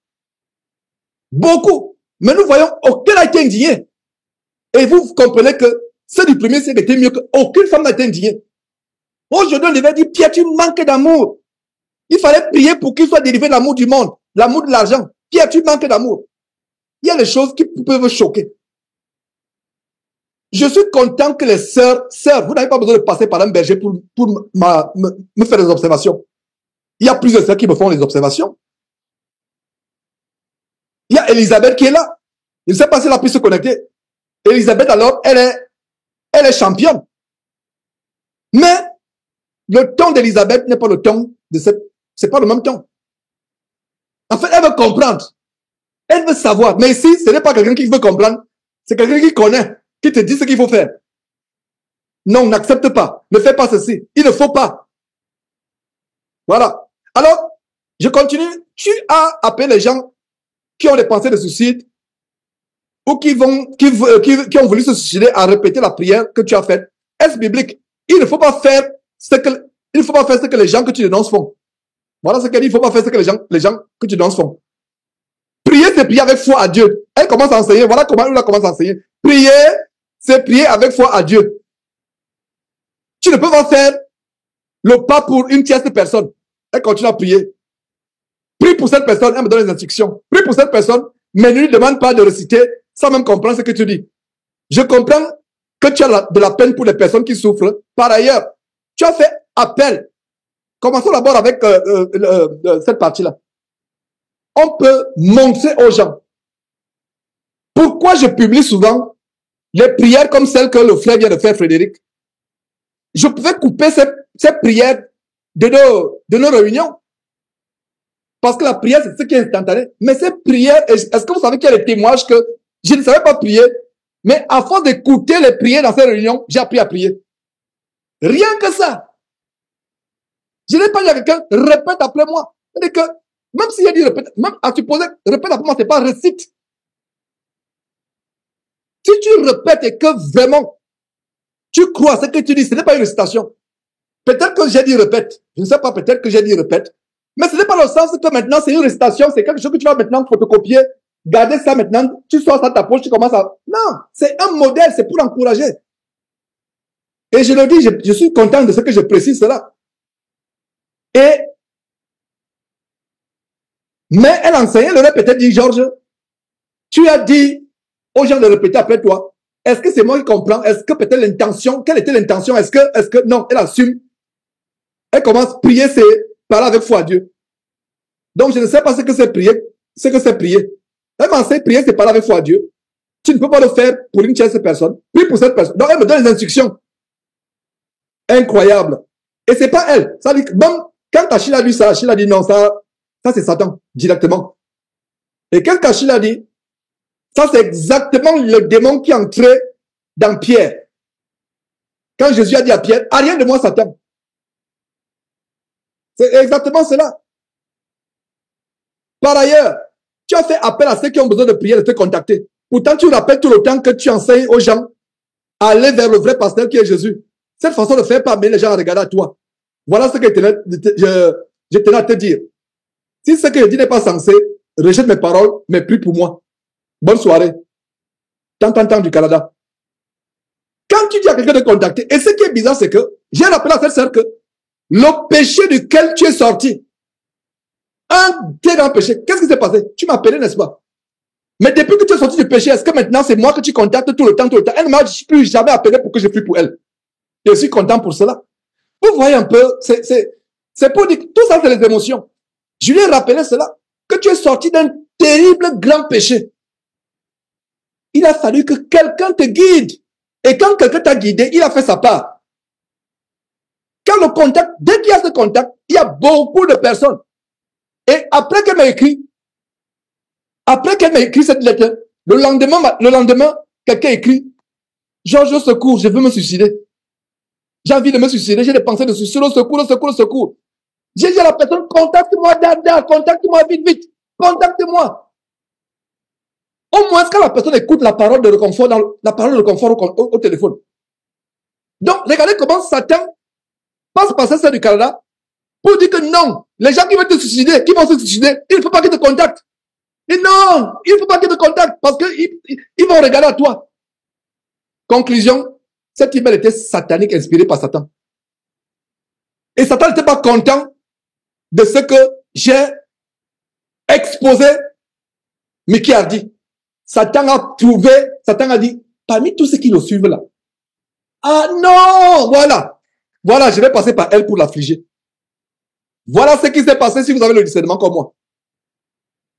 Beaucoup. Mais nous voyons, aucun n'a été indigné. Et vous comprenez que ceux du premier siècle étaient mieux qu'aucune femme n'a été indignée. Aujourd'hui, on devait dire, Pierre, tu manques d'amour. Il fallait prier pour qu'il soit délivré de l'amour du monde, l'amour de l'argent. Pierre, tu manques d'amour. Il y a des choses qui peuvent choquer. Je suis content que les sœurs, vous n'avez pas besoin de passer par un berger pour me faire des observations. Il y a plusieurs sœurs qui me font des observations. Il y a Elisabeth qui est là. Je ne sais pas si elle a pu se connecter. Elisabeth, alors, elle est championne. Mais, le ton d'Elisabeth n'est pas le ton de c'est pas le même ton. En fait, elle veut comprendre. Elle veut savoir. Mais ici, ce n'est pas quelqu'un qui veut comprendre. C'est quelqu'un qui connaît, qui te dit ce qu'il faut faire. Non, n'accepte pas. Ne fais pas ceci. Il ne faut pas. Voilà. Alors, je continue. Tu as appelé les gens qui ont des pensées de suicide ou qui ont voulu se suicider à répéter la prière que tu as faite. Est-ce biblique? Il ne faut pas faire ce que les gens que tu dénonces font. Voilà ce qu'elle dit. Il ne faut pas faire ce que les gens que tu dénonces font. Prier, c'est prier avec foi à Dieu. Elle commence à enseigner. Voilà comment elle commence à enseigner. Prier, c'est prier avec foi à Dieu. Tu ne peux pas faire le pas pour une tierce personne. Elle continue à prier. Prie pour cette personne, elle me donne les instructions. Prie pour cette personne, mais ne lui demande pas de réciter sans même comprendre ce que tu dis. Je comprends que tu as de la peine pour les personnes qui souffrent. Par ailleurs, tu as fait appel. Commençons d'abord avec cette partie-là. On peut montrer aux gens. Pourquoi je publie souvent les prières comme celles que le frère vient de faire, Frédéric? Je pouvais couper ces prières de nos réunions. Parce que la prière, c'est ce qui est instantané. Mais ces prières, est-ce que vous savez qu'il y a des témoignages que je ne savais pas prier, mais à force d'écouter les prières dans ces réunions, j'ai appris à prier. Rien que ça. Je n'ai pas dit à quelqu'un, répète après moi. C'est-à-dire que, même s'il a dit répète, même à supposer, répète après moi, c'est pas récite. Si tu répètes et que vraiment, tu crois ce que tu dis, ce n'est pas une récitation. Peut-être que j'ai dit répète. Je ne sais pas, peut-être que j'ai dit répète. Mais ce n'est pas le sens que maintenant c'est une récitation, c'est quelque chose que tu vas maintenant photocopier, garder ça maintenant, tu sors ça de ta poche, tu commences à... Non, c'est un modèle, c'est pour encourager. Et je le dis, je suis content de ce que je précise cela. Mais elle enseignait, elle aurait peut-être dit, Georges, tu as dit aux gens de répéter après toi. Est-ce que c'est moi qui comprends? Est-ce que peut-être l'intention, quelle était l'intention? Est-ce que, non, elle assume. Elle commence à prier, c'est parler avec foi à Dieu. Donc, je ne sais pas ce que c'est prier. Elle m'enseigne, prier, c'est parler avec foi à Dieu. Tu ne peux pas le faire pour une tierce personne. Prie pour cette personne. Donc, elle me donne les instructions. Incroyable. Et c'est pas elle. Ça dit, bon, quand Achille a lu ça, Achille a dit non, ça c'est Satan, directement. Et quand Achille a dit, ça c'est exactement le démon qui est entré dans Pierre. Quand Jésus a dit à Pierre, ah, rien de moi, Satan. C'est exactement cela. Par ailleurs, tu as fait appel à ceux qui ont besoin de prier, de te contacter. Pourtant, tu rappelles tout le temps que tu enseignes aux gens à aller vers le vrai pasteur qui est Jésus. Cette façon de faire pas amener les gens à regarder à toi. Voilà ce que je tenais à te dire. Si ce que je dis n'est pas sensé, rejette mes paroles, mais prie pour moi. Bonne soirée. Tant du Canada. Quand tu dis à quelqu'un de contacter, et ce qui est bizarre, c'est que j'ai rappelé à cette sœur que le péché duquel tu es sorti, un très grand péché, qu'est-ce qui s'est passé? Tu m'as appelé, n'est-ce pas? Mais depuis que tu es sorti du péché, est-ce que maintenant c'est moi que tu contactes tout le temps? Elle ne m'a plus jamais appelé pour que je prie pour elle. Je suis content pour cela. Vous voyez un peu, c'est pour dire que tout ça, c'est les émotions. Je lui ai rappelé cela, que tu es sorti d'un terrible grand péché. Il a fallu que quelqu'un te guide. Et quand quelqu'un t'a guidé, il a fait sa part. Quand le contact, dès qu'il y a ce contact, il y a beaucoup de personnes. Et après qu'elle m'a écrit cette lettre, le lendemain, quelqu'un écrit, Georges, au secours, je veux me suicider. J'ai envie de me suicider, j'ai des pensées de suicide, au secours. J'ai dit à la personne, contacte-moi, Dada, contacte-moi vite, contacte-moi. Au moins, quand la personne écoute la parole de réconfort, au téléphone. Donc, regardez comment Satan passe par ça du Canada pour dire que non, les gens qui veulent te suicider, qui vont se suicider, il ne faut pas qu'ils te contactent. Et non, il ne faut pas qu'ils te contactent parce qu'ils vont regarder à toi. Conclusion, cet email était satanique, inspiré par Satan. Et Satan n'était pas content de ce que j'ai exposé, mais qui a dit. Satan a dit, parmi tous ceux qui le suivent là, ah non, voilà, je vais passer par elle pour l'affliger. Voilà ce qui s'est passé si vous avez le discernement comme moi.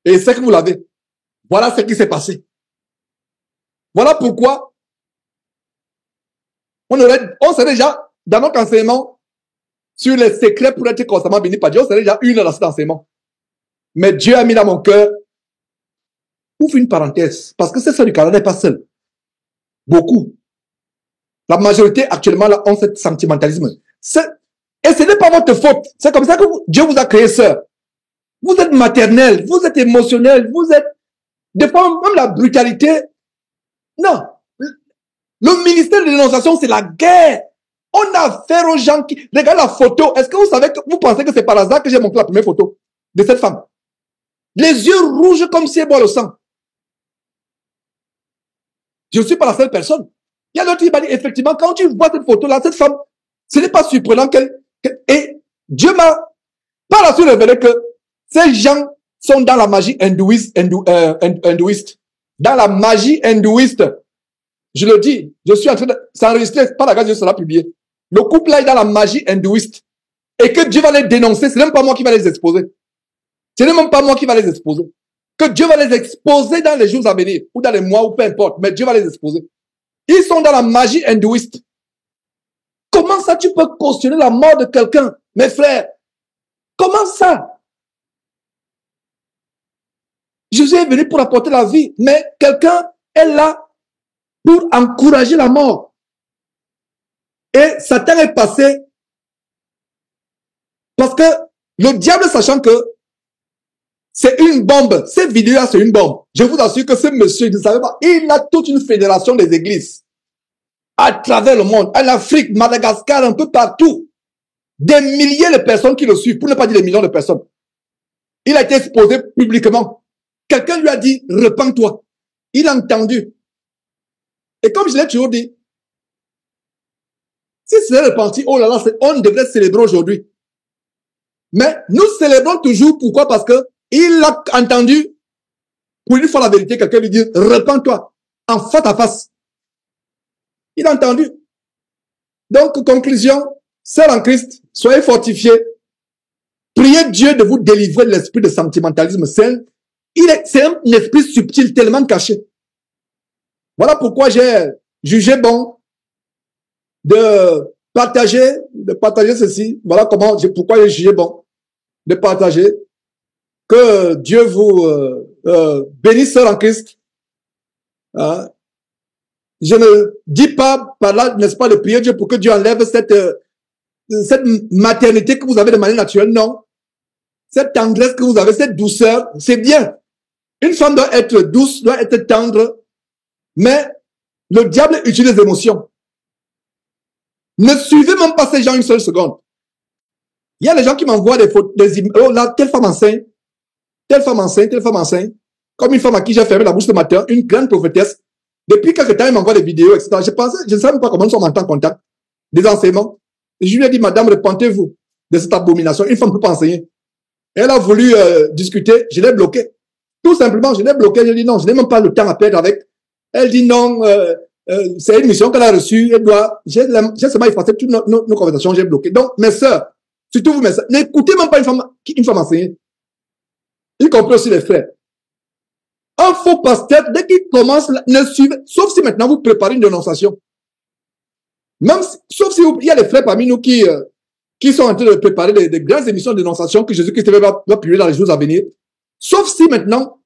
Et c'est que vous l'avez. Voilà ce qui s'est passé. Voilà pourquoi on serait déjà, dans notre enseignement, sur les secrets pour être constamment béni par Dieu, on serait déjà une dans cet enseignement. Mais Dieu a mis dans mon cœur, ouvre une parenthèse, parce que c'est ça du Canada n'est pas seul. Beaucoup. La majorité actuellement là ont ce sentimentalisme. Et ce n'est pas votre faute. C'est comme ça que Dieu vous a créé, sœur. Vous êtes maternel, vous êtes émotionnel, vous êtes, des fois même la brutalité. Non. Le ministère de l'énonciation, c'est la guerre. On a affaire aux gens qui... Regardez la photo. Est-ce que vous savez que vous pensez que c'est par hasard que j'ai montré la première photo de cette femme? Les yeux rouges comme si elle boit le sang. Je ne suis pas la seule personne. Il y a l'autre qui m'a dit, effectivement, quand tu vois cette photo-là, cette femme, ce n'est pas surprenant et Dieu m'a par la suite révélé que ces gens sont dans la magie hindouiste. Dans la magie hindouiste. Je le dis, je suis en train de s'enregistrer, par la grâce de Dieu, sera publié. Le couple-là est dans la magie hindouiste. Et que Dieu va les dénoncer, ce n'est même pas moi qui va les exposer. Ce n'est même pas moi qui va les exposer. Que Dieu va les exposer dans les jours à venir, ou dans les mois, ou peu importe, mais Dieu va les exposer. Ils sont dans la magie hindouiste. Comment ça tu peux cautionner la mort de quelqu'un, mes frères? Comment ça? Jésus est venu pour apporter la vie, mais quelqu'un est là pour encourager la mort. Et Satan est passé parce que le diable, sachant que c'est une bombe, cette vidéo-là, c'est une bombe. Je vous assure que ce monsieur, il ne savait pas, il a toute une fédération des églises à travers le monde, en Afrique, Madagascar, un peu partout. Des milliers de personnes qui le suivent, pour ne pas dire des millions de personnes. Il a été exposé publiquement. Quelqu'un lui a dit, repens-toi. Il a entendu. Et comme je l'ai toujours dit, si c'est repenti, oh là là, on devrait célébrer aujourd'hui. Mais nous célébrons toujours, pourquoi? Parce que il a entendu, pour une fois la vérité, quelqu'un lui dit, repens-toi, en face à face. Il a entendu. Donc, conclusion, sœurs en Christ, soyez fortifiés. Priez Dieu de vous délivrer de l'esprit de sentimentalisme sain. C'est un esprit subtil tellement caché. Voilà pourquoi j'ai jugé bon de partager ceci. Voilà pourquoi j'ai jugé bon de partager. Que Dieu vous bénisse en Christ. Hein? Je ne dis pas par là, n'est-ce pas, de prier Dieu pour que Dieu enlève cette maternité que vous avez de manière naturelle. Non. Cette tendresse que vous avez, cette douceur, c'est bien. Une femme doit être douce, doit être tendre, mais le diable utilise les émotions. Ne suivez même pas ces gens une seule seconde. Il y a des gens qui m'envoient des photos, des images. Oh là, telle femme enceinte, telle femme enceinte, telle femme enceinte. Comme une femme à qui j'ai fermé la bouche ce matin, une grande prophétesse. Depuis quelques temps, elle m'envoie des vidéos, etc. Je ne sais même pas comment nous sommes en contact. Des enseignements. Et je lui ai dit, madame, repentez-vous de cette abomination. Une femme ne peut pas enseigner. Elle a voulu discuter, je l'ai bloqué. Tout simplement, je l'ai bloqué. Je dit non, je n'ai même pas le temps à perdre avec. Elle dit non, c'est une mission qu'elle a reçue. Elle doit, j'ai seulement effacé toutes nos conversations, j'ai bloqué. Donc, mes sœurs, surtout vous, mes sœurs, n'écoutez même pas une femme enseigner. Y compris aussi les frères. Un faux pasteur, dès qu'il commence, ne suivez, sauf si maintenant vous préparez une dénonciation. Même, sauf si il y a des frères parmi nous qui sont en train de préparer des grandes émissions de dénonciation que Jésus-Christ va publier dans les jours à venir. Sauf si maintenant,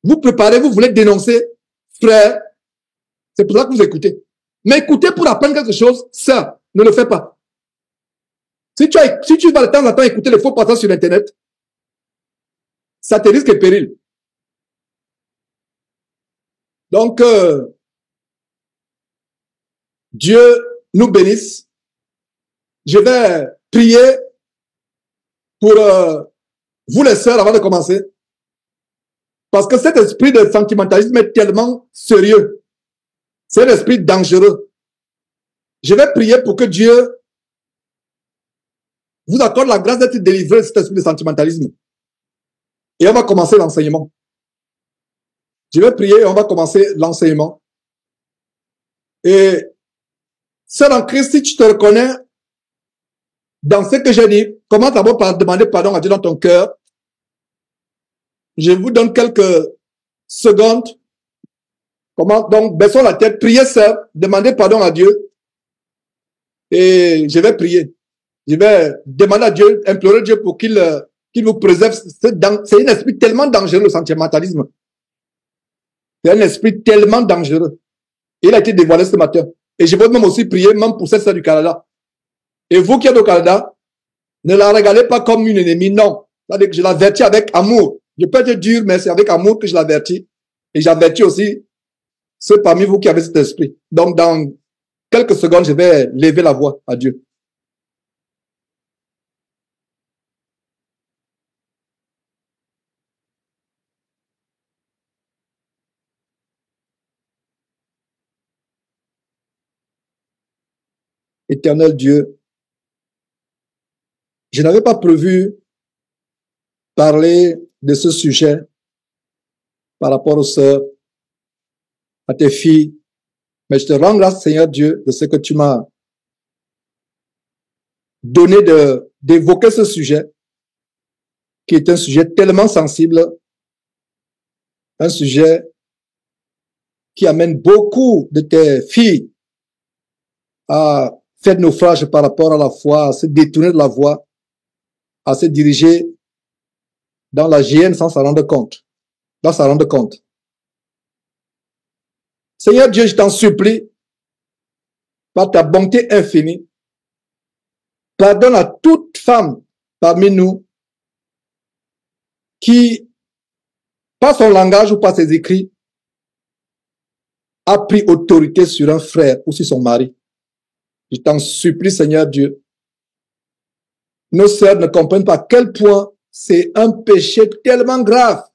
vous préparez, vous voulez dénoncer, frère, c'est pour ça que vous écoutez. Mais écoutez pour apprendre quelque chose, ça, ne le fais pas. Si tu vas de temps en temps écouter les faux pasteurs sur Internet, ça te risque de péril. Donc, Dieu nous bénisse. Je vais prier pour vous les sœurs avant de commencer. Parce que cet esprit de sentimentalisme est tellement sérieux. C'est un esprit dangereux. Je vais prier pour que Dieu vous accorde la grâce d'être délivré de cet esprit de sentimentalisme. Et on va commencer l'enseignement. Je vais prier et on va commencer l'enseignement. Et sœur en Christ, si tu te reconnais dans ce que j'ai dit, commence d'abord par demander pardon à Dieu dans ton cœur. Je vous donne quelques secondes. Donc, baissons la tête, priez sœur, demandez pardon à Dieu. Et je vais prier. Je vais demander à Dieu, implorer Dieu pour qu'il vous préserve. C'est un esprit tellement dangereux, le sentimentalisme. C'est un esprit tellement dangereux. Il a été dévoilé ce matin. Et je veux même aussi prier, même pour cette sœur du Canada. Et vous qui êtes au Canada, ne la regardez pas comme une ennemie, non. C'est-à-dire que je l'avertis avec amour. Je peux être dur, mais c'est avec amour que je l'avertis. Et j'avertis aussi ceux parmi vous qui avez cet esprit. Donc, dans quelques secondes, je vais lever la voix à Dieu. Éternel Dieu, je n'avais pas prévu parler de ce sujet par rapport aux sœurs, à tes filles, mais je te rends grâce, Seigneur Dieu, de ce que tu m'as donné d'évoquer ce sujet, qui est un sujet tellement sensible, un sujet qui amène beaucoup de tes filles à faire naufrage par rapport à la foi, à se détourner de la voie, à se diriger dans la GN sans s'en rendre compte. Seigneur Dieu, je t'en supplie, par ta bonté infinie, pardonne à toute femme parmi nous qui, par son langage ou par ses écrits, a pris autorité sur un frère ou sur son mari. Je t'en supplie, Seigneur Dieu. Nos sœurs ne comprennent pas à quel point c'est un péché tellement grave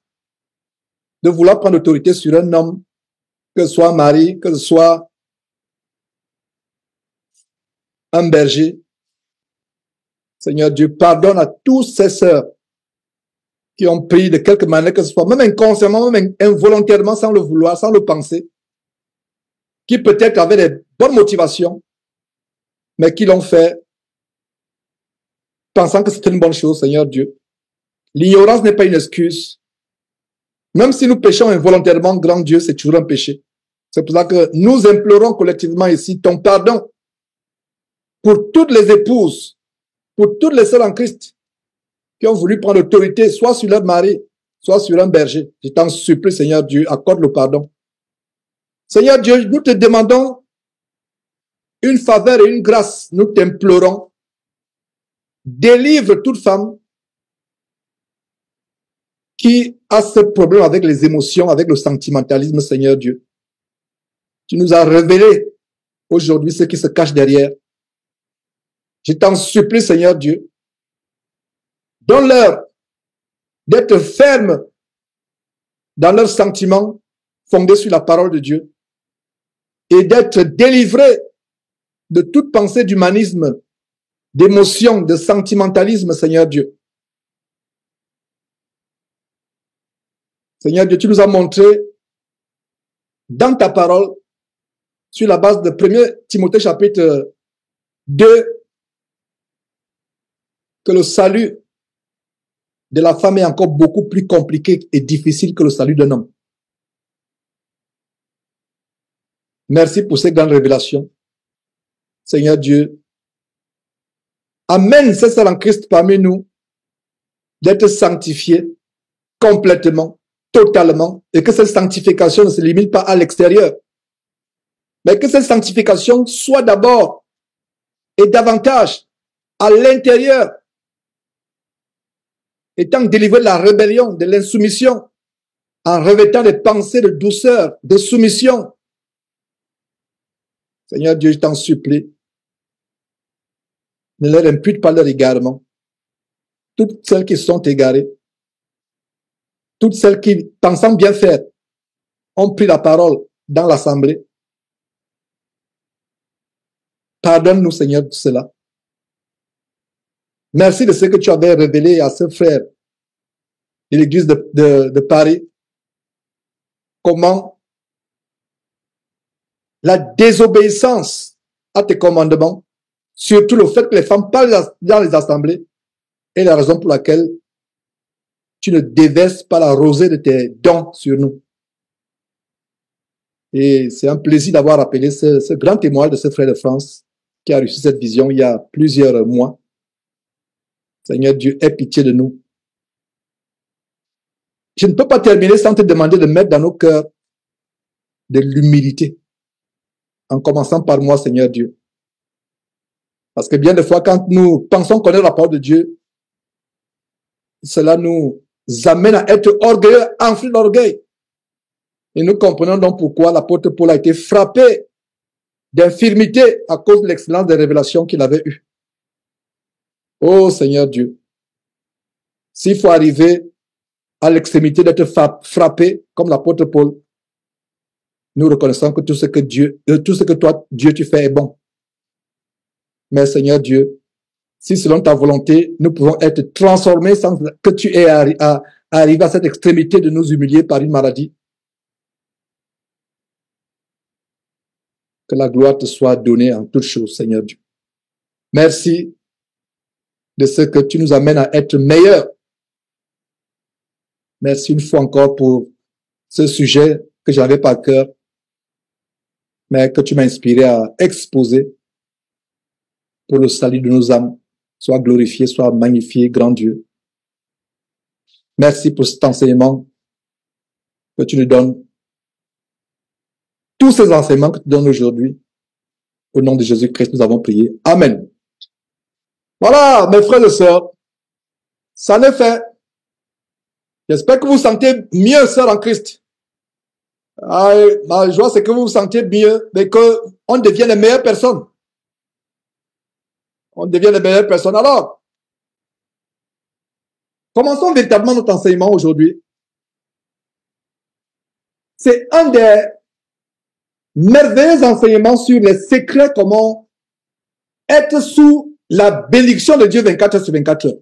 de vouloir prendre autorité sur un homme, que ce soit un mari, que ce soit un berger. Seigneur Dieu, pardonne à tous ces sœurs qui ont pris de quelque manière que ce soit, même inconsciemment, même involontairement, sans le vouloir, sans le penser, qui peut-être avaient des bonnes motivations, mais qui l'ont fait pensant que c'était une bonne chose, Seigneur Dieu. L'ignorance n'est pas une excuse. Même si nous péchons involontairement, grand Dieu, c'est toujours un péché. C'est pour ça que nous implorons collectivement ici ton pardon pour toutes les épouses, pour toutes les sœurs en Christ qui ont voulu prendre l'autorité, soit sur leur mari, soit sur un berger. Je t'en supplie, Seigneur Dieu, accorde le pardon. Seigneur Dieu, nous te demandons une faveur et une grâce. Nous t'implorons. Délivre toute femme qui a ce problème avec les émotions, avec le sentimentalisme, Seigneur Dieu. Tu nous as révélé aujourd'hui ce qui se cache derrière. Je t'en supplie, Seigneur Dieu. Donne-leur d'être fermes dans leurs sentiments fondés sur la parole de Dieu et d'être délivrés de toute pensée d'humanisme, d'émotion, de sentimentalisme, Seigneur Dieu. Seigneur Dieu, tu nous as montré dans ta parole, sur la base de 1 Timothée chapitre 2, que le salut de la femme est encore beaucoup plus compliqué et difficile que le salut d'un homme. Merci pour ces grandes révélations. Seigneur Dieu, amène ces sœurs en Christ parmi nous d'être sanctifiés complètement, totalement, et que cette sanctification ne se limite pas à l'extérieur, mais que cette sanctification soit d'abord et davantage à l'intérieur, étant délivré de la rébellion, de l'insoumission, en revêtant des pensées de douceur, de soumission. Seigneur Dieu, je t'en supplie, ne leur impute pas leur égarement. Toutes celles qui sont égarées, toutes celles qui, pensant bien faire, ont pris la parole dans l'assemblée. Pardonne-nous, Seigneur, de cela. Merci de ce que tu avais révélé à ce frère de l'église de Paris. Comment la désobéissance à tes commandements, surtout le fait que les femmes parlent dans les assemblées, est la raison pour laquelle tu ne déverses pas la rosée de tes dons sur nous. Et c'est un plaisir d'avoir appelé ce grand témoin de ce frère de France qui a reçu cette vision il y a plusieurs mois. Seigneur Dieu, aie pitié de nous. Je ne peux pas terminer sans te demander de mettre dans nos cœurs de l'humilité, en commençant par moi, Seigneur Dieu. Parce que bien des fois, quand nous pensons connaître la parole de Dieu, cela nous amène à être orgueilleux, enflés d'orgueil. Et nous comprenons donc pourquoi l'apôtre Paul a été frappé d'infirmité à cause de l'excellence des révélations qu'il avait eues. Oh Seigneur Dieu, s'il faut arriver à l'extrémité d'être frappé comme l'apôtre Paul, nous reconnaissons que tout ce que toi, Dieu, tu fais est bon. Mais Seigneur Dieu, si selon ta volonté, nous pouvons être transformés sans que tu aies à arriver à cette extrémité de nous humilier par une maladie, que la gloire te soit donnée en toutes choses, Seigneur Dieu. Merci de ce que tu nous amènes à être meilleurs. Merci une fois encore pour ce sujet que j'avais par cœur, mais que tu m'as inspiré à exposer pour le salut de nos âmes. Sois glorifié, sois magnifié, grand Dieu. Merci pour cet enseignement que tu nous donnes. Tous ces enseignements que tu donnes aujourd'hui, au nom de Jésus-Christ, nous avons prié. Amen. Voilà, mes frères et sœurs, ça n'est fait. J'espère que vous vous sentez mieux, sœurs en Christ. Ma joie, c'est que vous vous sentez mieux, mais qu'on devienne les meilleures personnes. On devient les meilleures personnes. Alors, commençons véritablement notre enseignement aujourd'hui. C'est un des merveilleux enseignements sur les secrets, comment être sous la bénédiction de Dieu 24 heures sur 24 heures.